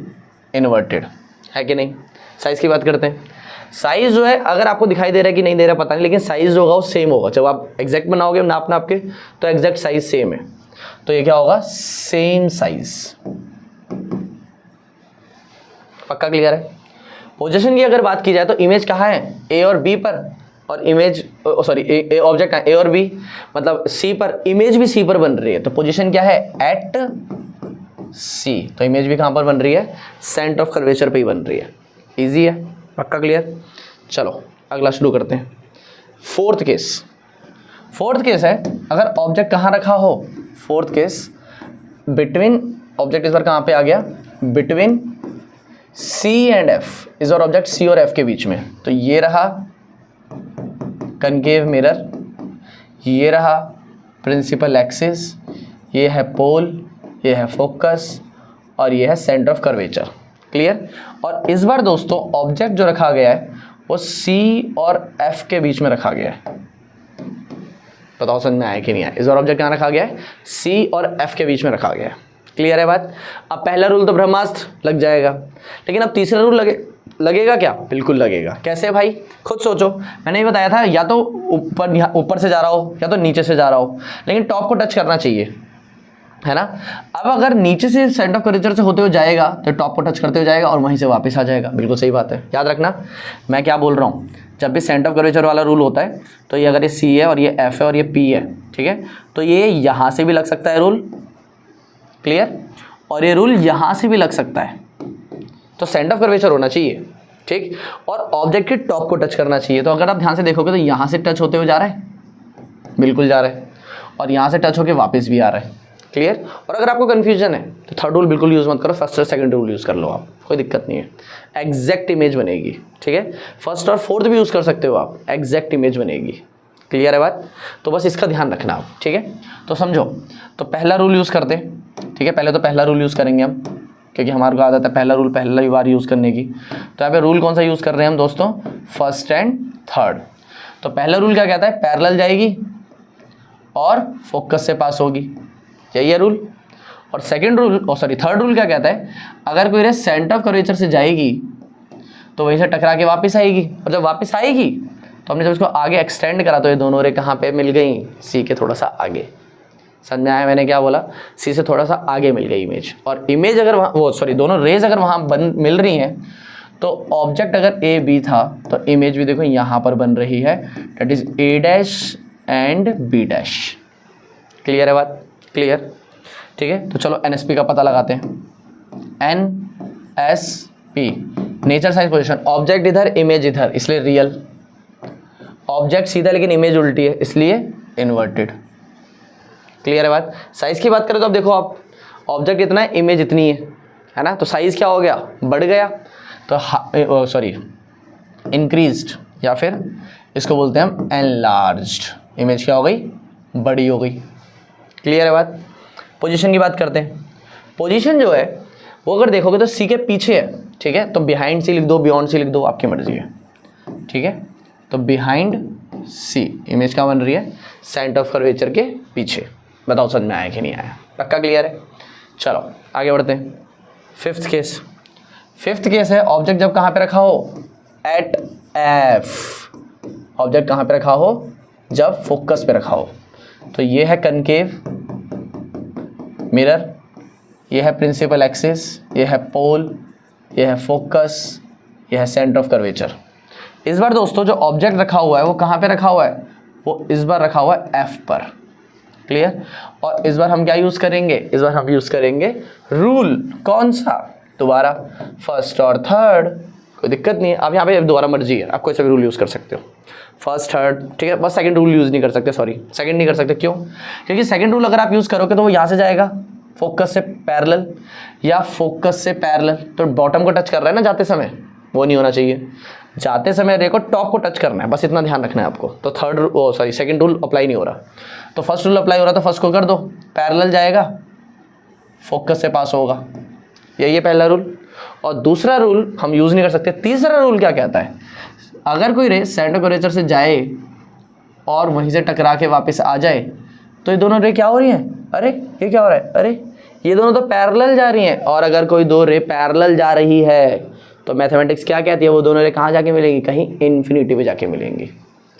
इन्वर्टेड, है कि नहीं। साइज की बात करते हैं। साइज जो है अगर आपको दिखाई दे रहा है कि नहीं दे रहा पता नहीं, लेकिन साइज जो होगा वो सेम होगा। जब आप एग्जैक्ट बनाओगे नाप नाप के तो एग्जैक्ट साइज सेम है, तो ये क्या होगा, सेम साइज। पक्का क्लियर है। पोजीशन की अगर बात की जाए तो इमेज कहाँ है, ए और बी पर, और इमेज सॉरी ऑब्जेक्ट है ए और बी, मतलब सी पर, इमेज भी सी पर बन रही है, तो पोजीशन क्या है, एट सी। तो इमेज भी कहाँ पर बन रही है, सेंटर ऑफ कर्वेचर पे ही बन रही है। इजी है, पक्का क्लियर। चलो अगला शुरू करते हैं। फोर्थ केस है अगर ऑब्जेक्ट कहाँ रखा हो, फोर्थ केस बिटवीन, ऑब्जेक्ट इस बार कहाँ पे आ गया, बिटवीन सी एंड एफ, इस बार ऑब्जेक्ट सी और एफ के बीच में। तो ये रहा कनकेव मिरर, ये रहा प्रिंसिपल एक्सिस, ये है पोल, ये है फोकस, और ये है सेंटर ऑफ कर्वेचर। क्लियर। और इस बार दोस्तों ऑब्जेक्ट जो रखा गया है वो सी और एफ के बीच में रखा गया है। बताओ समझ में आया कि नहीं आया। इस बार ऑब्जेक्ट कहाँ रखा गया है, सी और एफ के बीच में रखा गया है। क्लियर है बात। अब पहला रूल तो ब्रह्मास्त्र लग जाएगा, लेकिन अब तीसरा रूल लगेगा क्या, बिल्कुल लगेगा। कैसे भाई, खुद सोचो। मैंने ये बताया था या तो ऊपर से जा रहा हो या तो नीचे से जा रहा हो, लेकिन टॉप को टच करना चाहिए, है ना। अब अगर नीचे से सेंटर ऑफ कर्वेचर से होते हुए जाएगा तो टॉप को टच करते हुए जाएगा और वहीं से वापस आ जाएगा। बिल्कुल सही बात है, याद रखना मैं क्या बोल रहा हूँ। जब भी सेंटर ऑफ कर्वेचर वाला रूल होता है तो ये अगर ये सी है और ये एफ है और ये पी है, ठीक है, तो ये यहाँ से भी लग सकता है रूल, क्लियर, और ये रूल यहाँ से भी लग सकता है। तो सेंटर ऑफ कर्वेचर होना चाहिए, ठीक, और ऑब्जेक्ट के टॉप को टच करना चाहिए। तो अगर आप ध्यान से देखोगे तो यहाँ से टच होते हुए जा रहा है, बिल्कुल जा रहा है, और यहाँ से टच होकर वापस भी आ रहा है। क्लियर। और अगर आपको कंफ्यूजन है तो थर्ड रूल बिल्कुल यूज़ मत करो, फर्स्ट और सेकंड रूल यूज़ कर लो आप, कोई दिक्कत नहीं है। एग्जैक्ट इमेज बनेगी, ठीक है। फर्स्ट और फोर्थ भी यूज़ कर सकते हो आप, एग्जैक्ट इमेज बनेगी। क्लियर है बात। तो बस इसका ध्यान रखना आप, ठीक है। तो समझो, तो पहला रूल यूज़ करते हैं, ठीक है। पहले तो पहला रूल यूज़ करेंगे हम, क्योंकि हमारे को आदत है पहला रूल पहला बार यूज़ करने की। तो यहाँ पे रूल कौन सा यूज़ कर रहे हैं हम दोस्तों, फर्स्ट एंड थर्ड। तो पहला रूल क्या कहता है, पैरेलल जाएगी और फोकस से पास होगी, यही है रूल। और सेकंड रूल थर्ड रूल क्या कहता है, अगर कोई रे सेंटर ऑफ कर्वेचर से जाएगी तो वहीं से टकरा के वापस आएगी, और जब वापस आएगी तो हमने जब इसको आगे एक्सटेंड करा तो ये दोनों रे कहाँ पे मिल गई, सी के थोड़ा सा आगे। समझ में आया मैंने क्या बोला, सी से थोड़ा सा आगे मिल गई इमेज। और इमेज अगर वहाँ दोनों रेज अगर वहाँ मिल रही हैं तो ऑब्जेक्ट अगर ए बी था तो इमेज भी देखो यहाँ पर बन रही है, that is A dash and B dash. Clear है बात, क्लियर, ठीक है। तो चलो एनएसपी का पता लगाते हैं। NSP nature size position, object इधर इमेज इधर इसलिए रियल, ऑब्जेक्ट सीधा लेकिन इमेज उल्टी है इसलिए इन्वर्टेड। क्लियर है बात। साइज की बात करें तो अब देखो आप, ऑब्जेक्ट इतना है इमेज इतनी है ना, तो साइज क्या हो गया, बढ़ गया। तो इंक्रीज्ड, या फिर इसको बोलते हैं हम एनलार्ज्ड। इमेज क्या हो गई, बड़ी हो गई। क्लियर है बात। पोजीशन की बात करते हैं। पोजीशन जो है वो अगर देखोगे तो सी के पीछे है, ठीक है। तो बिहाइंड सी लिख दो, बियॉन्ड सी लिख दो, आपकी मर्जी है, ठीक है। तो बिहाइंड सी इमेज क्या बन रही है, सेंटर ऑफ कर्वेचर के पीछे। बताओ समझ में आया कि नहीं आया, पक्का क्लियर है। चलो आगे बढ़ते हैं। फिफ्थ केस है ऑब्जेक्ट जब कहाँ पे रखा हो, एट एफ। ऑब्जेक्ट कहाँ पे रखा हो, जब फोकस पे रखा हो। तो ये है कनकेव मिरर, ये है प्रिंसिपल एक्सिस, ये है पोल, ये है फोकस, ये है सेंटर ऑफ कर्वेचर। इस बार दोस्तों जो ऑब्जेक्ट रखा हुआ है वो कहाँ पे रखा हुआ है, वो इस बार रखा हुआ है एफ पर। क्लियर। और इस बार हम क्या यूज़ करेंगे, इस बार हम यूज़ करेंगे रूल, कौन सा, दोबारा फर्स्ट और थर्ड। कोई दिक्कत नहीं है, आप यहाँ पे दोबारा मर्जी है, आप कोई सा भी रूल यूज़ कर सकते हो, फर्स्ट थर्ड, ठीक है। बस सेकंड रूल यूज़ नहीं कर सकते, सॉरी सेकंड नहीं कर सकते। क्यों, क्योंकि सेकंड रूल अगर आप यूज़ करोगे तो वो यहाँ से जाएगा फोकस से पैरेलल, या फोकस से पैरेलल, तो बॉटम को टच कर रहा है ना जाते समय, वो नहीं होना चाहिए। जाते समय रे को टॉप को टच करना है, बस इतना ध्यान रखना है आपको। तो सेकंड रूल अप्लाई नहीं हो रहा, तो फर्स्ट रूल अप्लाई हो रहा, तो फर्स्ट को कर दो, पैरेलल जाएगा फोकस से पास होगा, यही है पहला रूल। और दूसरा रूल हम यूज़ नहीं कर सकते। तीसरा रूल क्या कहता है, अगर कोई रे सेंटर कर्वेचर से जाए और वहीं से टकरा के वापस आ जाए तो ये दोनों रे क्या हो रही हैं, अरे ये क्या हो रहा है, अरे ये दोनों तो पैरेलल जा रही हैं, और अगर कोई दो रे पैरेलल जा रही है तो मैथमेटिक्स क्या कहती है, वो दोनों रे कहाँ जाके मिलेंगी, कहीं इन्फिनिटी पे जाके मिलेंगी।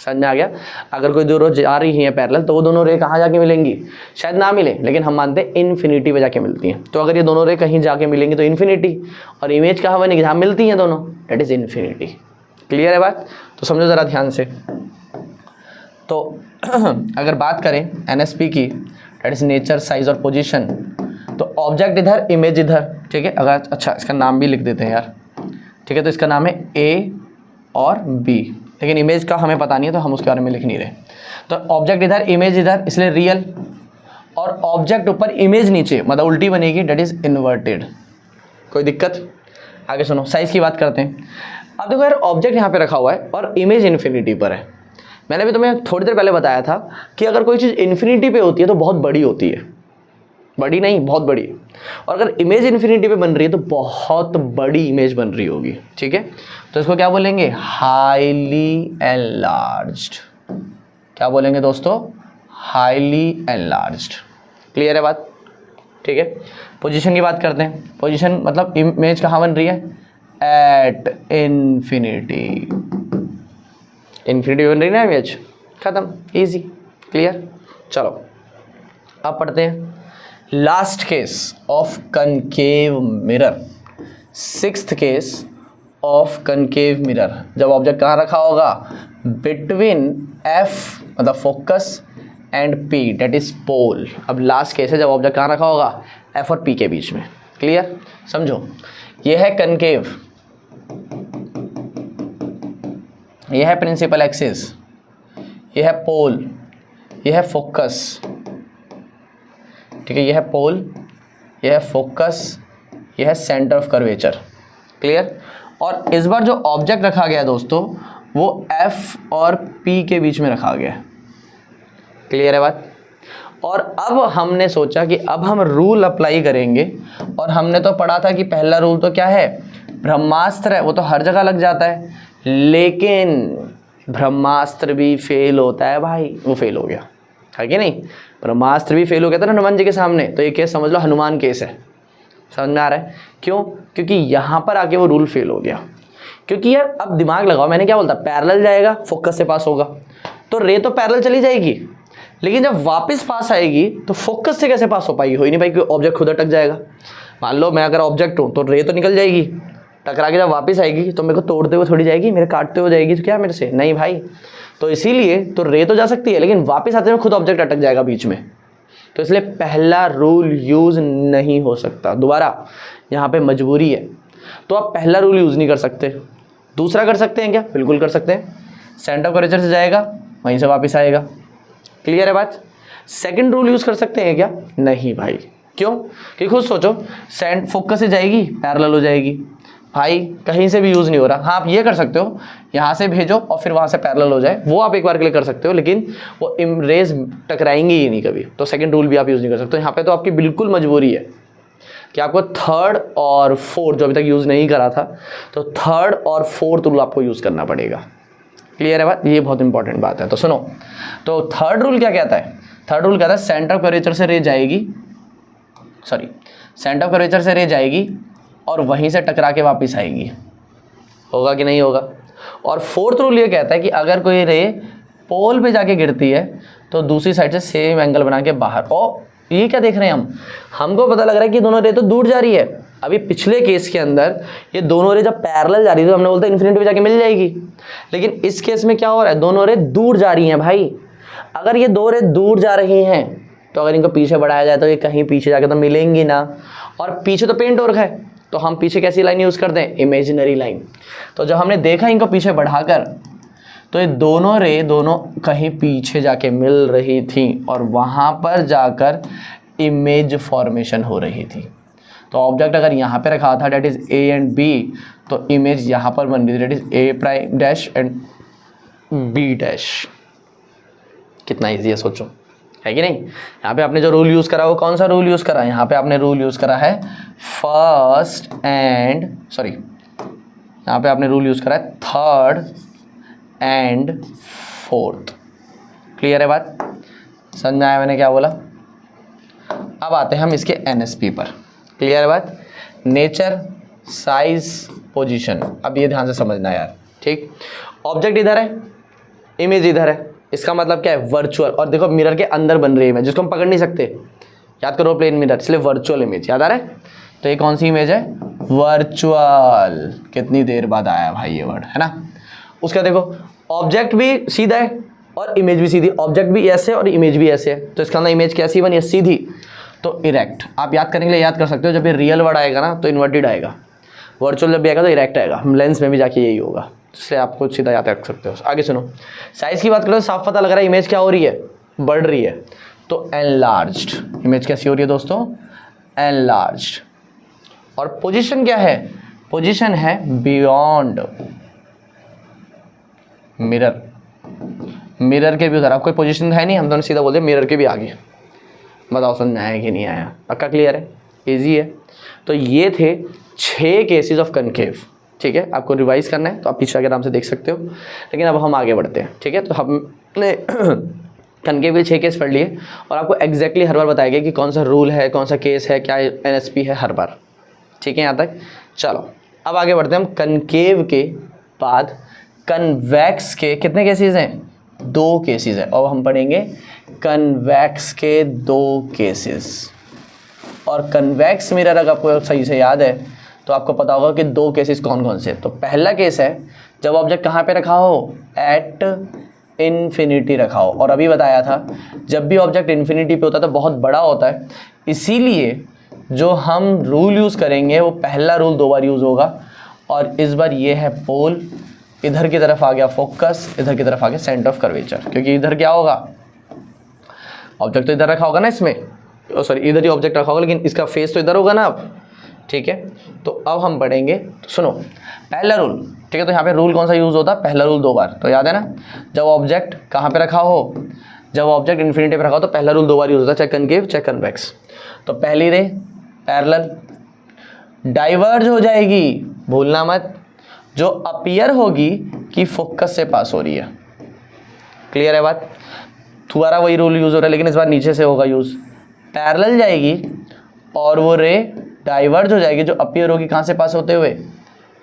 समझ में आ गया। अगर कोई दो रो जा रही हैं पैरेलल तो वो दोनों रे कहाँ जाके मिलेंगी, शायद ना मिले, लेकिन हम मानते हैं इन्फिनिटी पे जाके मिलती हैं। तो अगर ये दोनों रे कहीं जाके मिलेंगी तो इन्फिनिटी, और इमेज कहाँ बनेगी, जहाँ मिलती हैं दोनों, डेट इज इन्फिनिटी। क्लियर है बात, तो समझो ज़रा ध्यान से। तो अगर बात करें NSP की, डेट इज नेचर, साइज और पोजीशन, तो ऑब्जेक्ट इधर, इमेज इधर, ठीक है। अगर अच्छा इसका नाम भी लिख देते हैं यार, ठीक है, तो इसका नाम है A और B, लेकिन इमेज का हमें पता नहीं है तो हम उसके बारे में लिख नहीं रहे। तो ऑब्जेक्ट इधर, इमेज इधर, इसलिए रियल, और ऑब्जेक्ट ऊपर इमेज नीचे, मतलब उल्टी बनेगी, डेट इज इन्वर्टेड। कोई दिक्कत? आगे सुनो, साइज की बात करते हैं। अब देखो यार, ऑब्जेक्ट यहाँ पे रखा हुआ है और इमेज इन्फिनिटी पर है। मैंने भी तुम्हें थोड़ी देर पहले बताया था कि अगर कोई चीज़ इन्फिनिटी पे होती है तो बहुत बड़ी होती है, बड़ी नहीं बहुत बड़ी, और अगर इमेज इन्फिनिटी पे बन रही है तो बहुत बड़ी इमेज बन रही होगी, ठीक है। तो इसको क्या बोलेंगे, हाईली एनलार्ज्ड। क्या बोलेंगे दोस्तों, हाईली एनलार्ज्ड। क्लियर है बात, ठीक है। पोजीशन की बात करते हैं। पोजीशन मतलब इमेज कहाँ बन रही है, एट इन्फिनिटी। इन्फिनिटी बन रही है ना इमेज, खत्म, इजी, क्लियर। चलो अब पढ़ते हैं last case of concave mirror, sixth case of concave mirror. जब ऑब्जेक्ट कहाँ रखा होगा, बिटवीन F मतलब focus and P, that is pole. अब लास्ट केस है जब ऑब्जेक्ट कहाँ रखा होगा, F और P के बीच में। क्लियर, समझो। ये है कनकेव, ये है प्रिंसिपल एक्सिस, ये है पोल, ये है फोकस, ठीक है, ये है पोल, ये है फोकस, ये है सेंटर ऑफ कर्वेचर। क्लियर। और इस बार जो ऑब्जेक्ट रखा गया दोस्तों वो F और P के बीच में रखा गया। क्लियर है बात। और अब हमने सोचा कि अब हम रूल अप्लाई करेंगे, और हमने तो पढ़ा था कि पहला रूल तो क्या है, ब्रह्मास्त्र है, वो तो हर जगह लग जाता है, लेकिन ब्रह्मास्त्र भी फेल होता है भाई, वो फेल हो गया है कि नहीं। ब्रह्मास्त्र भी फेल हो गया था ना हनुमान जी के सामने, तो ये केस समझ लो हनुमान केस है। समझ में आ रहा है क्यों, क्योंकि यहाँ पर आके वो रूल फेल हो गया। क्योंकि यार अब दिमाग लगाओ, मैंने क्या बोलता, पैरेलल जाएगा फोकस से पास होगा, तो रे तो पैरेलल चली जाएगी, लेकिन जब वापस पास आएगी तो फोकस से कैसे पास हो पाएगी, हो ही नहीं पाएगी, ऑब्जेक्ट खुद अटक जाएगा। मान लो मैं अगर ऑब्जेक्ट हूँ तो रे तो निकल जाएगी, टकरा के जब वापस आएगी तो मेरे को तोड़ते हुए थोड़ी जाएगी, मेरे काटते हुए जाएगी, तो क्या मेरे से, नहीं भाई। तो इसीलिए तो रे तो जा सकती है, लेकिन वापस आते हुए खुद ऑब्जेक्ट अटक जाएगा बीच में, तो इसलिए पहला रूल यूज नहीं हो सकता। दोबारा यहाँ पे मजबूरी है, तो आप पहला रूल यूज नहीं कर सकते। दूसरा कर सकते हैं क्या, बिल्कुल कर सकते हैं, सेंटर ऑफ कर्वेचर से जाएगा वहीं से वापस आएगा। क्लियर है बात। सेकंड रूल यूज कर सकते हैं क्या, नहीं भाई। क्यों, कि खुद सोचो, सेंट फोकस से जाएगी पैरेलल हो जाएगी भाई, कहीं से भी यूज नहीं हो रहा। हाँ आप ये कर सकते हो, यहाँ से भेजो और फिर वहाँ से पैरेलल हो जाए, वो आप एक बार के लिए कर सकते हो, लेकिन वो रेज टकराएंगी ही नहीं कभी, तो सेकंड रूल भी आप यूज नहीं कर सकते। यहाँ पे तो आपकी बिल्कुल मजबूरी है कि आपको थर्ड और फोर्थ, जो अभी तक यूज नहीं करा था, तो थर्ड और फोर्थ रूल आपको यूज करना पड़ेगा। क्लियर है बात, ये बहुत इंपॉर्टेंट बात है। तो सुनो, तो थर्ड रूल क्या कहता है, थर्ड रूल कहता है सेंटर ऑफ कर्वेचर से रे जाएगी, सॉरी सेंटर ऑफ कर्वेचर से रे जाएगी और वहीं से टकरा के वापस आएगी, होगा कि नहीं होगा। और फोर्थ रूल ये कहता है कि अगर कोई रे पोल पे जाके गिरती है तो दूसरी साइड से सेम एंगल बना के बाहर। ओ ये क्या देख रहे हैं हम, हमको पता लग रहा है कि दोनों रे तो दूर जा रही है। अभी पिछले केस के अंदर ये दोनों रे जब पैरेलल जा रही थी तो हमने बोलता इन्फिनिटी पे जाके मिल जाएगी, लेकिन इस केस में क्या हो रहा है, दोनों रे दूर जा रही हैं भाई। अगर ये दो रे दूर जा रही हैं तो अगर इनको पीछे बढ़ाया जाए तो ये कहीं पीछे जाके तो मिलेंगी ना, और पीछे तो पेंट हो रखा है, तो हम पीछे कैसी लाइन यूज़ करते हैं, इमेजिनरी लाइन। तो जब हमने देखा इनको पीछे बढ़ाकर, तो ये दोनों रे दोनों कहीं पीछे जाके मिल रही थी और वहाँ पर जाकर इमेज फॉर्मेशन हो रही थी। तो ऑब्जेक्ट अगर यहाँ पे रखा था that is A and B, तो इमेज यहाँ पर बन रही थी that is A prime dash and B dash. कितना ईजी है सोचो, है कि नहीं। यहाँ पे आपने जो रूल यूज़ करा वो कौन सा रूल यूज़ करा, यहाँ पे आपने रूल यूज़ करा है फर्स्ट एंड सॉरी यहाँ पे आपने रूल यूज़ करा है थर्ड एंड फोर्थ। क्लियर है बात, समझ में आया मैंने क्या बोला। अब आते हैं हम इसके NSP पर। क्लियर है बात? Nature, size, position. अब ये ध्यान से समझना यार, ठीक। ऑब्जेक्ट इधर है, इमेज इधर है, इसका मतलब क्या है? वर्चुअल। और देखो मिरर के अंदर बन रही है इमेज, जिसको हम पकड़ नहीं सकते। याद करो प्लेन मिरर, इसलिए वर्चुअल इमेज। याद आ रहा है? तो ये कौन सी इमेज है? वर्चुअल। कितनी देर बाद आया भाई ये वर्ड, है ना। उसका देखो ऑब्जेक्ट भी सीधा है और इमेज भी सीधी। ऑब्जेक्ट भी ऐसे और इमेज भी ऐसे है, तो इसका अंदर इमेज कैसी बनी है? सीधी। तो इरेक्ट। आप याद करने के लिए याद कर सकते हो, जब ये रियल वर्ड आएगा ना तो इन्वर्टेड आएगा, वर्चुअल जब भी आएगा तो इरेक्ट आएगा। हम लेंस में भी जाके यही होगा, इसलिए आपको सीधा याद रख सकते हो। आगे सुनो, साइज की बात करो, साफ पता लग रहा है इमेज क्या हो रही है? बढ़ रही है। तो एनलार्ज्ड। इमेज कैसी हो रही है दोस्तों? एनलार्ज्ड। और पोजीशन क्या है? पोजीशन है बियॉन्ड मिरर। मिरर के भी उधर। अब कोई पोजीशन है नहीं, हम दोनों सीधा बोलते हैं मिरर के भी आगे। बताओ समझ में आया कि नहीं आया? पक्का क्लियर है? इजी है। तो ये थे 6 केसेस ऑफ कनकेव। ठीक है, आपको रिवाइज करना है तो आप पीछे आगे आराम से देख सकते हो, लेकिन अब हम आगे बढ़ते हैं। ठीक है, तो हमने कनकेव के 6 केस पढ़ लिए और आपको एग्जैक्टली हर बार बताया गया कि कौन सा रूल है, कौन सा केस है, क्या NSP है हर बार। ठीक है यहाँ तक? चलो अब आगे बढ़ते हैं हम। कनकेव के बाद कन्वेक्स के कितने केसेस हैं? 2 केसेस हैं। और हम पढ़ेंगे कन्वेक्स के 2 केसेस। और कन्वेक्स मिरर अगर आपको सही से याद है तो आपको पता होगा कि 2 केसेस कौन कौन से। तो पहला केस है जब ऑब्जेक्ट कहाँ पे रखा हो? एट इन्फिनिटी रखा हो। और अभी बताया था जब भी ऑब्जेक्ट इन्फिनिटी पे होता है तो बहुत बड़ा होता है, इसीलिए जो हम रूल यूज़ करेंगे वो पहला रूल 2 बार यूज़ होगा। और इस बार ये है पोल, इधर की तरफ आ गया फोकस, इधर की तरफ आ गया सेंटर ऑफ कर्वेचर। क्योंकि इधर क्या होगा? ऑब्जेक्ट तो इधर रखा होगा ना इसमें, सॉरी इधर ही ऑब्जेक्ट रखा होगा, लेकिन इसका फेस तो इधर होगा ना अब। ठीक है, तो अब हम पढ़ेंगे। तो सुनो पहला रूल। ठीक है, तो यहाँ पे रूल कौन सा यूज़ होता है? पहला रूल 2 बार। तो याद है ना, जब ऑब्जेक्ट कहाँ पे रखा हो? जब ऑब्जेक्ट इन्फिनिटी पे रखा हो तो पहला रूल 2 बार यूज़ होता है, चाहे कनकेव चाहे कन्वेक्स। तो पहली रे पैरेलल, डाइवर्ज हो जाएगी, भूलना मत, जो अपीयर होगी कि फोकस से पास हो रही है। क्लियर है बात? दोबारा वही रूल यूज़ हो रहा है, लेकिन इस बार नीचे से होगा यूज़। पैरेलल जाएगी और वो रे डाइवर्ज हो जाएगी, जो अपीयर होगी कहाँ से पास होते हुए?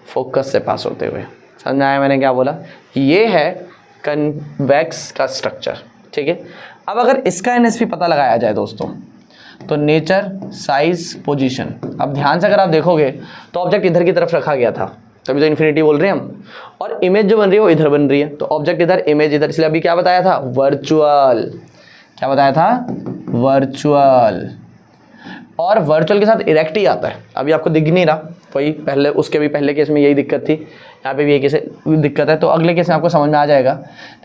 फोकस से पास होते हुए। समझ में आया मैंने क्या बोला? ये है कन्वेक्स का स्ट्रक्चर। ठीक है, अब अगर इसका NSP पता लगाया जाए दोस्तों, तो नेचर, साइज, पोजीशन। अब ध्यान से अगर आप देखोगे तो ऑब्जेक्ट इधर की तरफ रखा गया था, तभी तो इन्फिनिटी बोल रहे हैं हम, और इमेज जो बन रही है वो इधर बन रही है। तो ऑब्जेक्ट इधर, इमेज इधर, इसलिए अभी क्या बताया था? वर्चुअल। क्या बताया था? वर्चुअल। और वर्चुअल के साथ इरेक्ट ही आता है। अभी आपको दिख नहीं रहा, वही पहले उसके भी पहले केस में यही दिक्कत थी, यहाँ पे भी यही केस दिक्कत है। तो अगले केस में आपको समझ में आ जाएगा,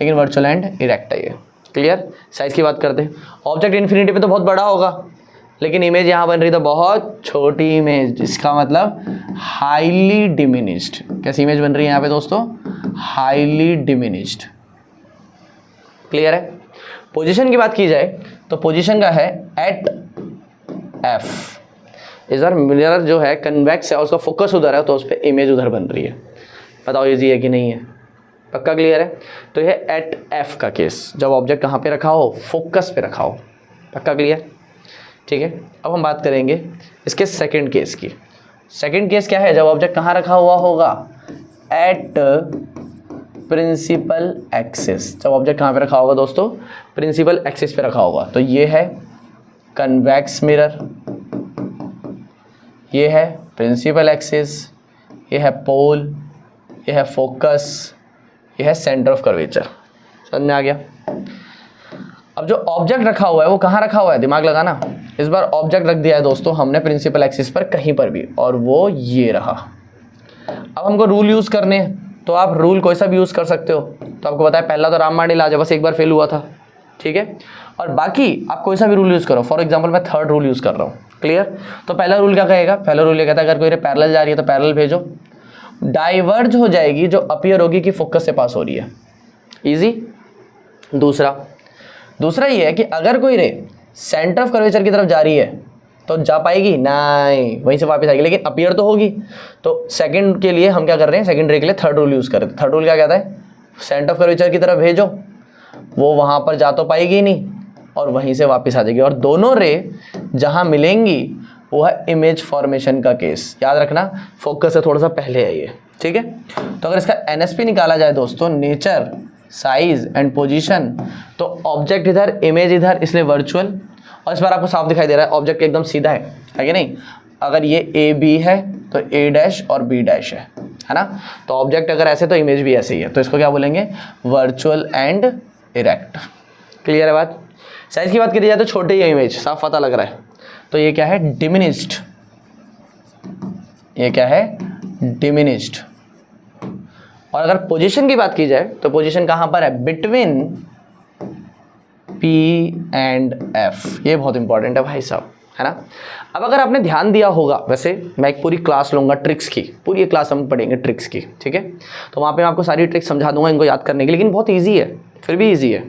लेकिन वर्चुअल एंड इरेक्ट है ये। क्लियर? साइज की बात करते हैं। ऑब्जेक्ट इन्फिनिटी पे तो बहुत बड़ा होगा, लेकिन इमेज यहाँ बन रही तो बहुत छोटी इमेज, इसका मतलब हाईली डिमिनिश्ड। कैसी इमेज बन रही है यहाँ पे दोस्तों? Highly diminished. क्लियर है? पोजीशन की बात की जाए तो पोजीशन का है एट एफ। इस बार मिरर जो है कन्वेक्स है और उसका फोकस उधर है, तो उस पर इमेज उधर बन रही है। बताओ इजी है कि नहीं है? पक्का क्लियर है? तो ये एट एफ का केस, जब ऑब्जेक्ट कहाँ पे रखा हो? फोकस पे रखा हो। पक्का क्लियर? ठीक है, अब हम बात करेंगे इसके सेकंड केस की। सेकंड केस क्या है? जब ऑब्जेक्ट कहाँ रखा हुआ होगा? At principal axis. जब ऑब्जेक्ट कहाँ पे रखा होगा दोस्तों? प्रिंसिपल एक्सिस पे रखा होगा। तो ये है कन्वेक्स मिरर, ये है प्रिंसिपल एक्सिस, ये है पोल, ये है फोकस, ये है सेंटर ऑफ कर्वेचर। समझ में आ गया? अब जो ऑब्जेक्ट रखा हुआ है वो कहाँ रखा हुआ है? दिमाग लगाना। इस बार ऑब्जेक्ट रख दिया है दोस्तों हमने प्रिंसिपल एक्सिस पर कहीं पर भी, और वो ये रहा। अब हमको रूल यूज़ करने हैं, तो आप रूल कोई सा भी यूज़ कर सकते हो। तो आपको पता है पहला तो रामबाण इलाज है, बस एक बार फेल हुआ था। ठीक है, और बाकी आप कोई सा भी रूल यूज़ करो। फॉर एग्जांपल मैं थर्ड रूल यूज़ कर रहा हूँ। क्लियर? तो पहला रूल क्या कहेगा? पहला रूल ये कहता है अगर कोई पैरेलल जा रही है तो पैरेलल भेजो, डाइवर्ज हो जाएगी जो अपीयर होगी कि फोकस से पास हो रही है। इजी। दूसरा ये है कि अगर कोई रे सेंटर ऑफ कर्वेचर की तरफ जा रही है तो जा पाएगी? नहीं, वहीं से वापस आएगी, लेकिन अपीयर तो होगी। तो सेकंड के लिए हम क्या कर रहे हैं? सेकंड रे के लिए थर्ड रूल यूज़ कर रहे हैं। थर्ड रूल क्या कहता है? सेंटर ऑफ कर्वेचर की तरफ भेजो, वो वहाँ पर जा तो पाएगी नहीं, और वहीं से वापस आ जाएगी, और दोनों रे जहाँ मिलेंगी वो है इमेज फॉर्मेशन का केस। याद रखना, फोकस से थोड़ा सा पहले है ये, ठीक है। तो अगर इसका एनएसपी निकाला जाए दोस्तों, नेचर, साइज एंड पोजीशन, तो ऑब्जेक्ट इधर, इमेज इधर, इसलिए वर्चुअल। और इस बार आपको साफ दिखाई दे रहा है ऑब्जेक्ट एकदम सीधा है कि नहीं। अगर ये ए बी है तो ए डैश और बी डैश है ना। तो ऑब्जेक्ट अगर ऐसे तो इमेज भी ऐसे ही है, तो इसको क्या बोलेंगे, वर्चुअल एंड इरेक्ट। क्लियर है बात। साइज की बात करी जाए तो छोटे ही इमेज, साफ पता लग रहा है। तो ये क्या है, डिमिनिश्ड। ये क्या है, डिमिनिश्ड। और अगर पोजीशन की बात की जाए तो पोजीशन कहां पर है, बिटवीन P एंड F। ये बहुत इंपॉर्टेंट है भाई साहब, है ना। अब अगर आपने ध्यान दिया होगा, वैसे मैं एक पूरी क्लास लूंगा ट्रिक्स की, पूरी एक क्लास हम पढ़ेंगे ट्रिक्स की, ठीक है। तो वहाँ पे मैं आपको सारी ट्रिक्स समझा दूंगा इनको याद करने की, लेकिन बहुत ईजी है, फिर भी ईजी है,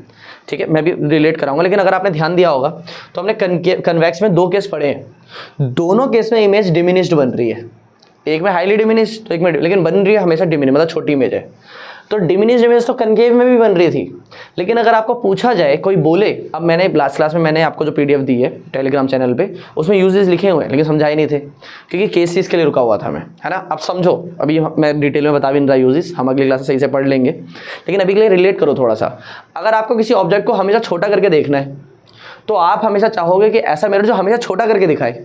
ठीक है। मैं भी रिलेट कराऊंगा। लेकिन अगर आपने ध्यान दिया होगा तो हमने कन्वेक्स में 2 केस पढ़े हैं, दोनों केस में इमेज डिमिनिश्ड बन रही है। एक में हाईली डिमिनिश्ड, तो एक में, लेकिन बन रही है हमेशा डिमिनिश्ड, मतलब छोटी इमेज है। तो डिमिनिश्ड इमेज तो कनकेव में भी बन रही थी। लेकिन अगर आपको पूछा जाए, कोई बोले, अब मैंने लास्ट क्लास में मैंने आपको जो पीडीएफ दी है टेलीग्राम चैनल पे, उसमें यूजेस लिखे हुए हैं, लेकिन समझाए नहीं थे क्योंकि केसेस के लिए रुका हुआ था मैं, है ना। अब समझो, अभी मैं डिटेल में बता भी नहीं रहा यूजेस, हम अगली क्लास से सही से पढ़ लेंगे, लेकिन अभी के लिए रिलेट करो थोड़ा सा। अगर आपको किसी ऑब्जेक्ट को हमेशा छोटा करके देखना है, तो आप हमेशा चाहोगे कि ऐसा मिरर जो हमेशा छोटा करके दिखाए,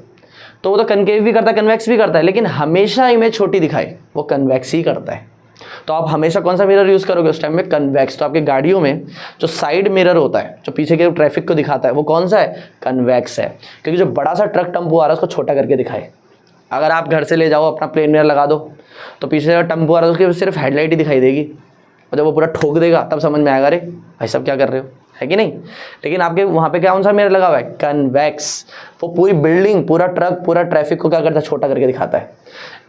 तो वो तो कनकेव भी करता है, कन्वेक्स भी करता है, लेकिन हमेशा इमेज छोटी दिखाए, वो कन्वेक्स ही करता है। तो आप हमेशा कौन सा मिरर यूज करोगे उस टाइम में, कन्वेक्स। तो आपकी गाड़ियों में जो साइड मिरर होता है, जो पीछे के ट्रैफिक को दिखाता है, वो कौन सा है, कन्वेक्स है। क्योंकि जो बड़ा सा ट्रक टेम्पो आ रहा है उसको छोटा करके दिखाए। अगर आप घर से ले जाओ अपना प्लेन मिरर लगा दो, तो पीछे जो टेम्पो आ रहा है उसकी सिर्फ हेडलाइट ही दिखाई देगी, और जब वो पूरा ठोक देगा तब समझ में आएगा, अरे भाई सब क्या कर रहे हो, है कि नहीं। लेकिन आपके वहाँ पे कौन सा मिरर लगा हुआ है, कन्वेक्स। वो पूरी बिल्डिंग, पूरा ट्रक, पूरा ट्रैफिक को क्या करता है, छोटा करके दिखाता है।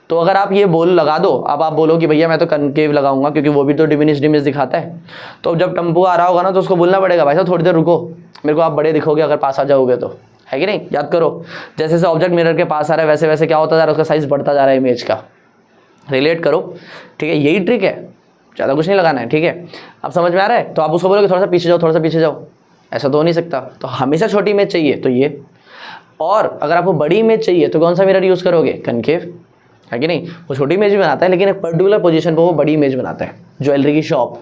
तो अगर आप ये बोल लगा दो, अब आप बोलो कि भैया मैं तो कनकेव लगाऊंगा क्योंकि वो भी तो डिमिनिश्ड इमेज दिखाता है, तो जब टेम्पो आ रहा होगा ना तो उसको बोलना पड़ेगा, भाई साहब थोड़ी देर रुको, मेरे को आप बड़े दिखोगे अगर पास आ जाओगे तो, है कि नहीं। याद करो, जैसे जैसे ऑब्जेक्ट मिरर के पास आ रहा है वैसे वैसे क्या होता जा रहा है, उसका साइज बढ़ता जा रहा है इमेज का। रिलेट करो, ठीक है, यही ट्रिक है, ज़्यादा कुछ नहीं लगाना है, ठीक है। अब समझ में आ रहा है। तो आप उसको बोलोगे थोड़ा सा पीछे जाओ, थोड़ा सा पीछे जाओ, ऐसा तो हो नहीं सकता। तो हमेशा छोटी इमेज चाहिए तो ये, और अगर आपको बड़ी इमेज चाहिए तो कौन सा मिरर यूज़ करोगे, कनकेव, है कि नहीं। वो छोटी इमेज भी बनाता है, लेकिन एक पर्टिकुलर पोजीशन पर वो बड़ी इमेज बनाता है। ज्वेलरी की शॉप,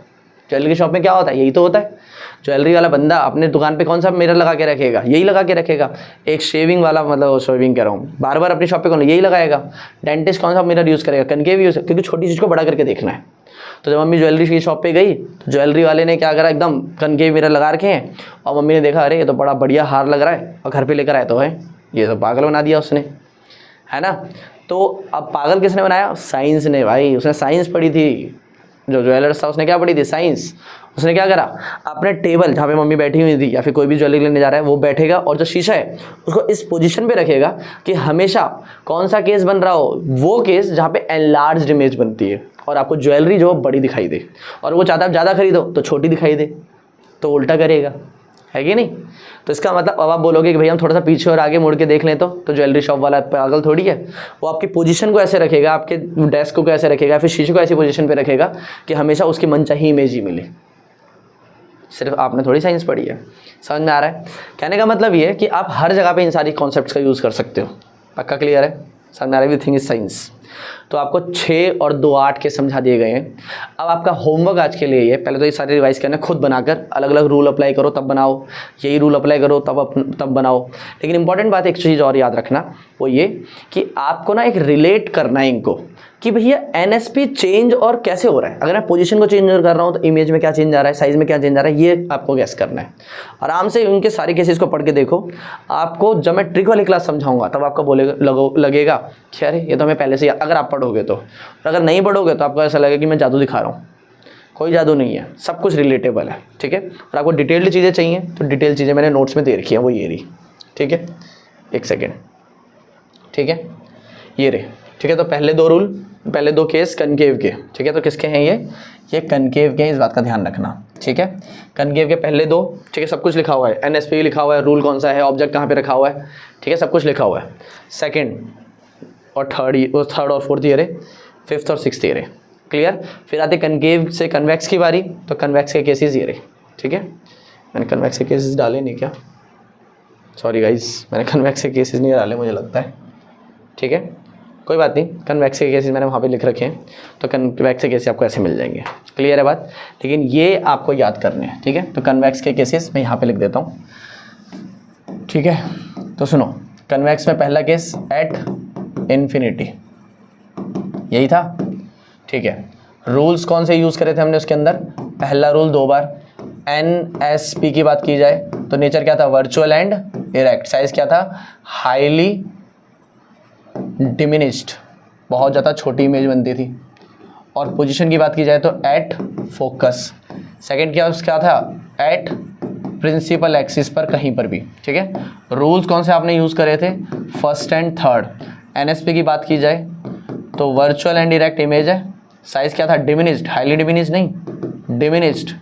ज्वेलरी की शॉप में क्या होता है, यही तो होता है। ज्वेलरी वाला बंदा अपने दुकान पे कौन सा मिरर लगा के रखेगा, यही लगा के रखेगा। एक शेविंग वाला, मतलब शेविंग कह रहा हूँ, बार बार अपनी शॉप पे कौन, यही लगाएगा। डेंटिस्ट कौन सा मिरर यूज़ करेगा, कनकेव यूज़, क्योंकि छोटी चीज़ को बड़ा करके देखना है। तो जब मम्मी ज्वेलरी की शॉप पे गई तो ज्वेलरी वाले ने क्या करा, एकदम कनकेव मिरर लगा रखे हैं, और मम्मी ने देखा, अरे ये तो बड़ा बढ़िया हार लग रहा है, और घर पे लेकर आए तो है, ये तो पागल बना दिया उसने, है ना। तो अब पागल किसने बनाया, साइंस ने भाई। उसने साइंस पढ़ी थी, जो ज्वेलर्स था उसने क्या पढ़ी थी, साइंस। उसने क्या करा, अपने टेबल जहाँ पे मम्मी बैठी हुई थी या फिर कोई भी ज्वेलरी लेने जा रहा है वो बैठेगा, और जो शीशा है उसको इस पोजीशन पे रखेगा कि हमेशा कौन सा केस बन रहा हो, वो केस जहाँ पे एनलार्ज्ड इमेज बनती है, और आपको ज्वेलरी जो बड़ी दिखाई दे। और वो चाहता है ज़्यादा खरीदो तो छोटी दिखाई दे, तो उल्टा करेगा, है कि नहीं। तो इसका मतलब अब आप बोलोगे कि भैया हम थोड़ा सा पीछे और आगे मुड़ के देख लें, तो ज्वेलरी शॉप वाला पागल थोड़ी है। वो आपकी पोजीशन को ऐसे रखेगा, आपके डेस्क को ऐसे रखेगा, फिर शीशे को ऐसी पोजीशन पे रखेगा कि हमेशा उसकी मनचाही इमेज ही मिले। सिर्फ आपने थोड़ी साइंस पढ़ी है, समझ में आ रहा है। कहने का मतलब ये है कि आप हर जगह पे इन सारी कॉन्सेप्ट्स का यूज़ कर सकते हो। पक्का क्लियर है, समझ में आ रहा है, एवरीथिंग इज साइंस। तो आपको 6 और 2 8 के समझा दिए गए हैं। अब आपका होमवर्क आज के लिए ये, पहले तो ये सारे रिवाइज करना, खुद बनाकर अलग अलग रूल अप्लाई करो तब बनाओ, यही रूल अप्लाई करो तब बनाओ। लेकिन इंपॉर्टेंट बात एक चीज़ और याद रखना, वो ये कि आपको ना एक रिलेट करना है इनको, कि भैया एनएसपी चेंज और कैसे हो रहा है। अगर मैं पोजीशन को चेंज कर रहा हूँ तो इमेज में क्या चेंज आ रहा है, साइज में क्या चेंज आ रहा है, ये आपको गैस करना है। आराम से उनके सारे केसेस को पढ़ के देखो। आपको जब मैं ट्रिक वाली क्लास समझाऊंगा तब आपको लगेगा कि अरे ये तो हमें पहले से, अगर आप पढ़ोगे तो। और अगर नहीं पढ़ोगे तो आपको ऐसा लगेगा कि मैं जादू दिखा रहा हूँ। कोई जादू नहीं है, सब कुछ रिलेटेबल है, ठीक है। और आपको डिटेल्ड चीज़ें चाहिए तो डिटेल चीज़ें मैंने नोट्स में दे रखी है, वो ये रही, ठीक है। एक सेकेंड, ठीक है, ये रहे, ठीक है। तो पहले 2 रूल, पहले 2 केस कनकेव के, ठीक है। तो किसके हैं ये कनकेव के हैं, इस बात का ध्यान रखना, ठीक है। कनकेव के पहले 2, ठीक है, सब कुछ लिखा हुआ है, एनएसपी लिखा हुआ है, रूल कौन सा है, ऑब्जेक्ट कहाँ पे रखा हुआ है, ठीक है, सब कुछ लिखा हुआ है। सेकंड और थर्ड और फोर्थ ये रहे, 5th और 6th ये रहे, क्लियर। फिर आते कनकेव से कन्वेक्स की बारी, तो कन्वेक्स के केसेस ये रहे, ठीक है। मैंने कन्वेक्स के केसेस डाले नहीं क्या, सॉरी गाइस, मैंने कन्वेक्स के केसेस नहीं डाले मुझे लगता है, ठीक है कोई बात नहीं, कन्वेक्स के केसेस मैंने वहाँ पे लिख रखे हैं, तो कन्वेक्स के केसेस आपको ऐसे मिल जाएंगे, क्लियर है बात। लेकिन ये आपको याद करने हैं, ठीक है। तो कन्वेक्स के केसेस मैं यहाँ पे लिख देता हूँ, ठीक है। तो सुनो, कन्वेक्स में पहला केस एट इन्फिनिटी, यही था, ठीक है। रूल्स कौन से यूज़ करे थे हमने उसके अंदर, पहला रूल 2 बार, NSP की बात की जाए तो नेचर क्या था, वर्चुअल एंड इरेक्ट, साइज क्या था, हाईली डिमिनिश्ड, बहुत ज़्यादा छोटी इमेज बनती थी। और पोजीशन की बात की जाए तो एट फोकस, सेकंड क्या था, एट प्रिंसिपल एक्सिस पर कहीं पर भी, ठीक है। रूल्स कौन से आपने यूज़ करे थे, फर्स्ट एंड थर्ड। NSP की बात की जाए तो वर्चुअल एंड डायरेक्ट इमेज है, साइज क्या था, डिमिनिश्ड, हाईली डिमिनिश्ड नहीं, डिमिनिश्ड।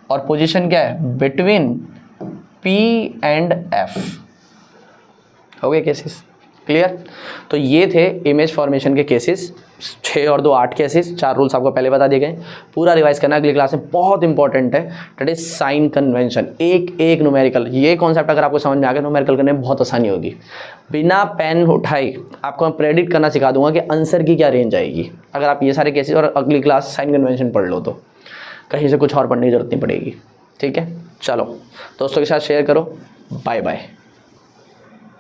और पोजीशन क्या है, बिटवीन P एंड F। हो गए केसेस, क्लियर। तो ये थे इमेज फॉर्मेशन के केसेस, 6 और 2 8 केसेस, 4 रूल्स आपको पहले बता दिए गए, पूरा रिवाइज करना अगली क्लास में, बहुत इंपॉर्टेंट है। दैट इज साइन कन्वेंशन, एक एक न्यूमेरिकल, ये कॉन्सेप्ट अगर आपको समझ में आ गया न्यूमेरिकल करने में बहुत आसानी होगी। बिना पेन उठाए आपको मैं प्रेडिक्ट करना सिखा दूंगा कि आंसर की क्या रेंज आएगी, अगर आप ये सारे केसेस और अगली क्लास साइन कन्वेंशन पढ़ लो तो कहीं से कुछ और पढ़ने की जरूरत नहीं पड़ेगी, ठीक है। चलो दोस्तों के साथ शेयर करो, बाय बाय।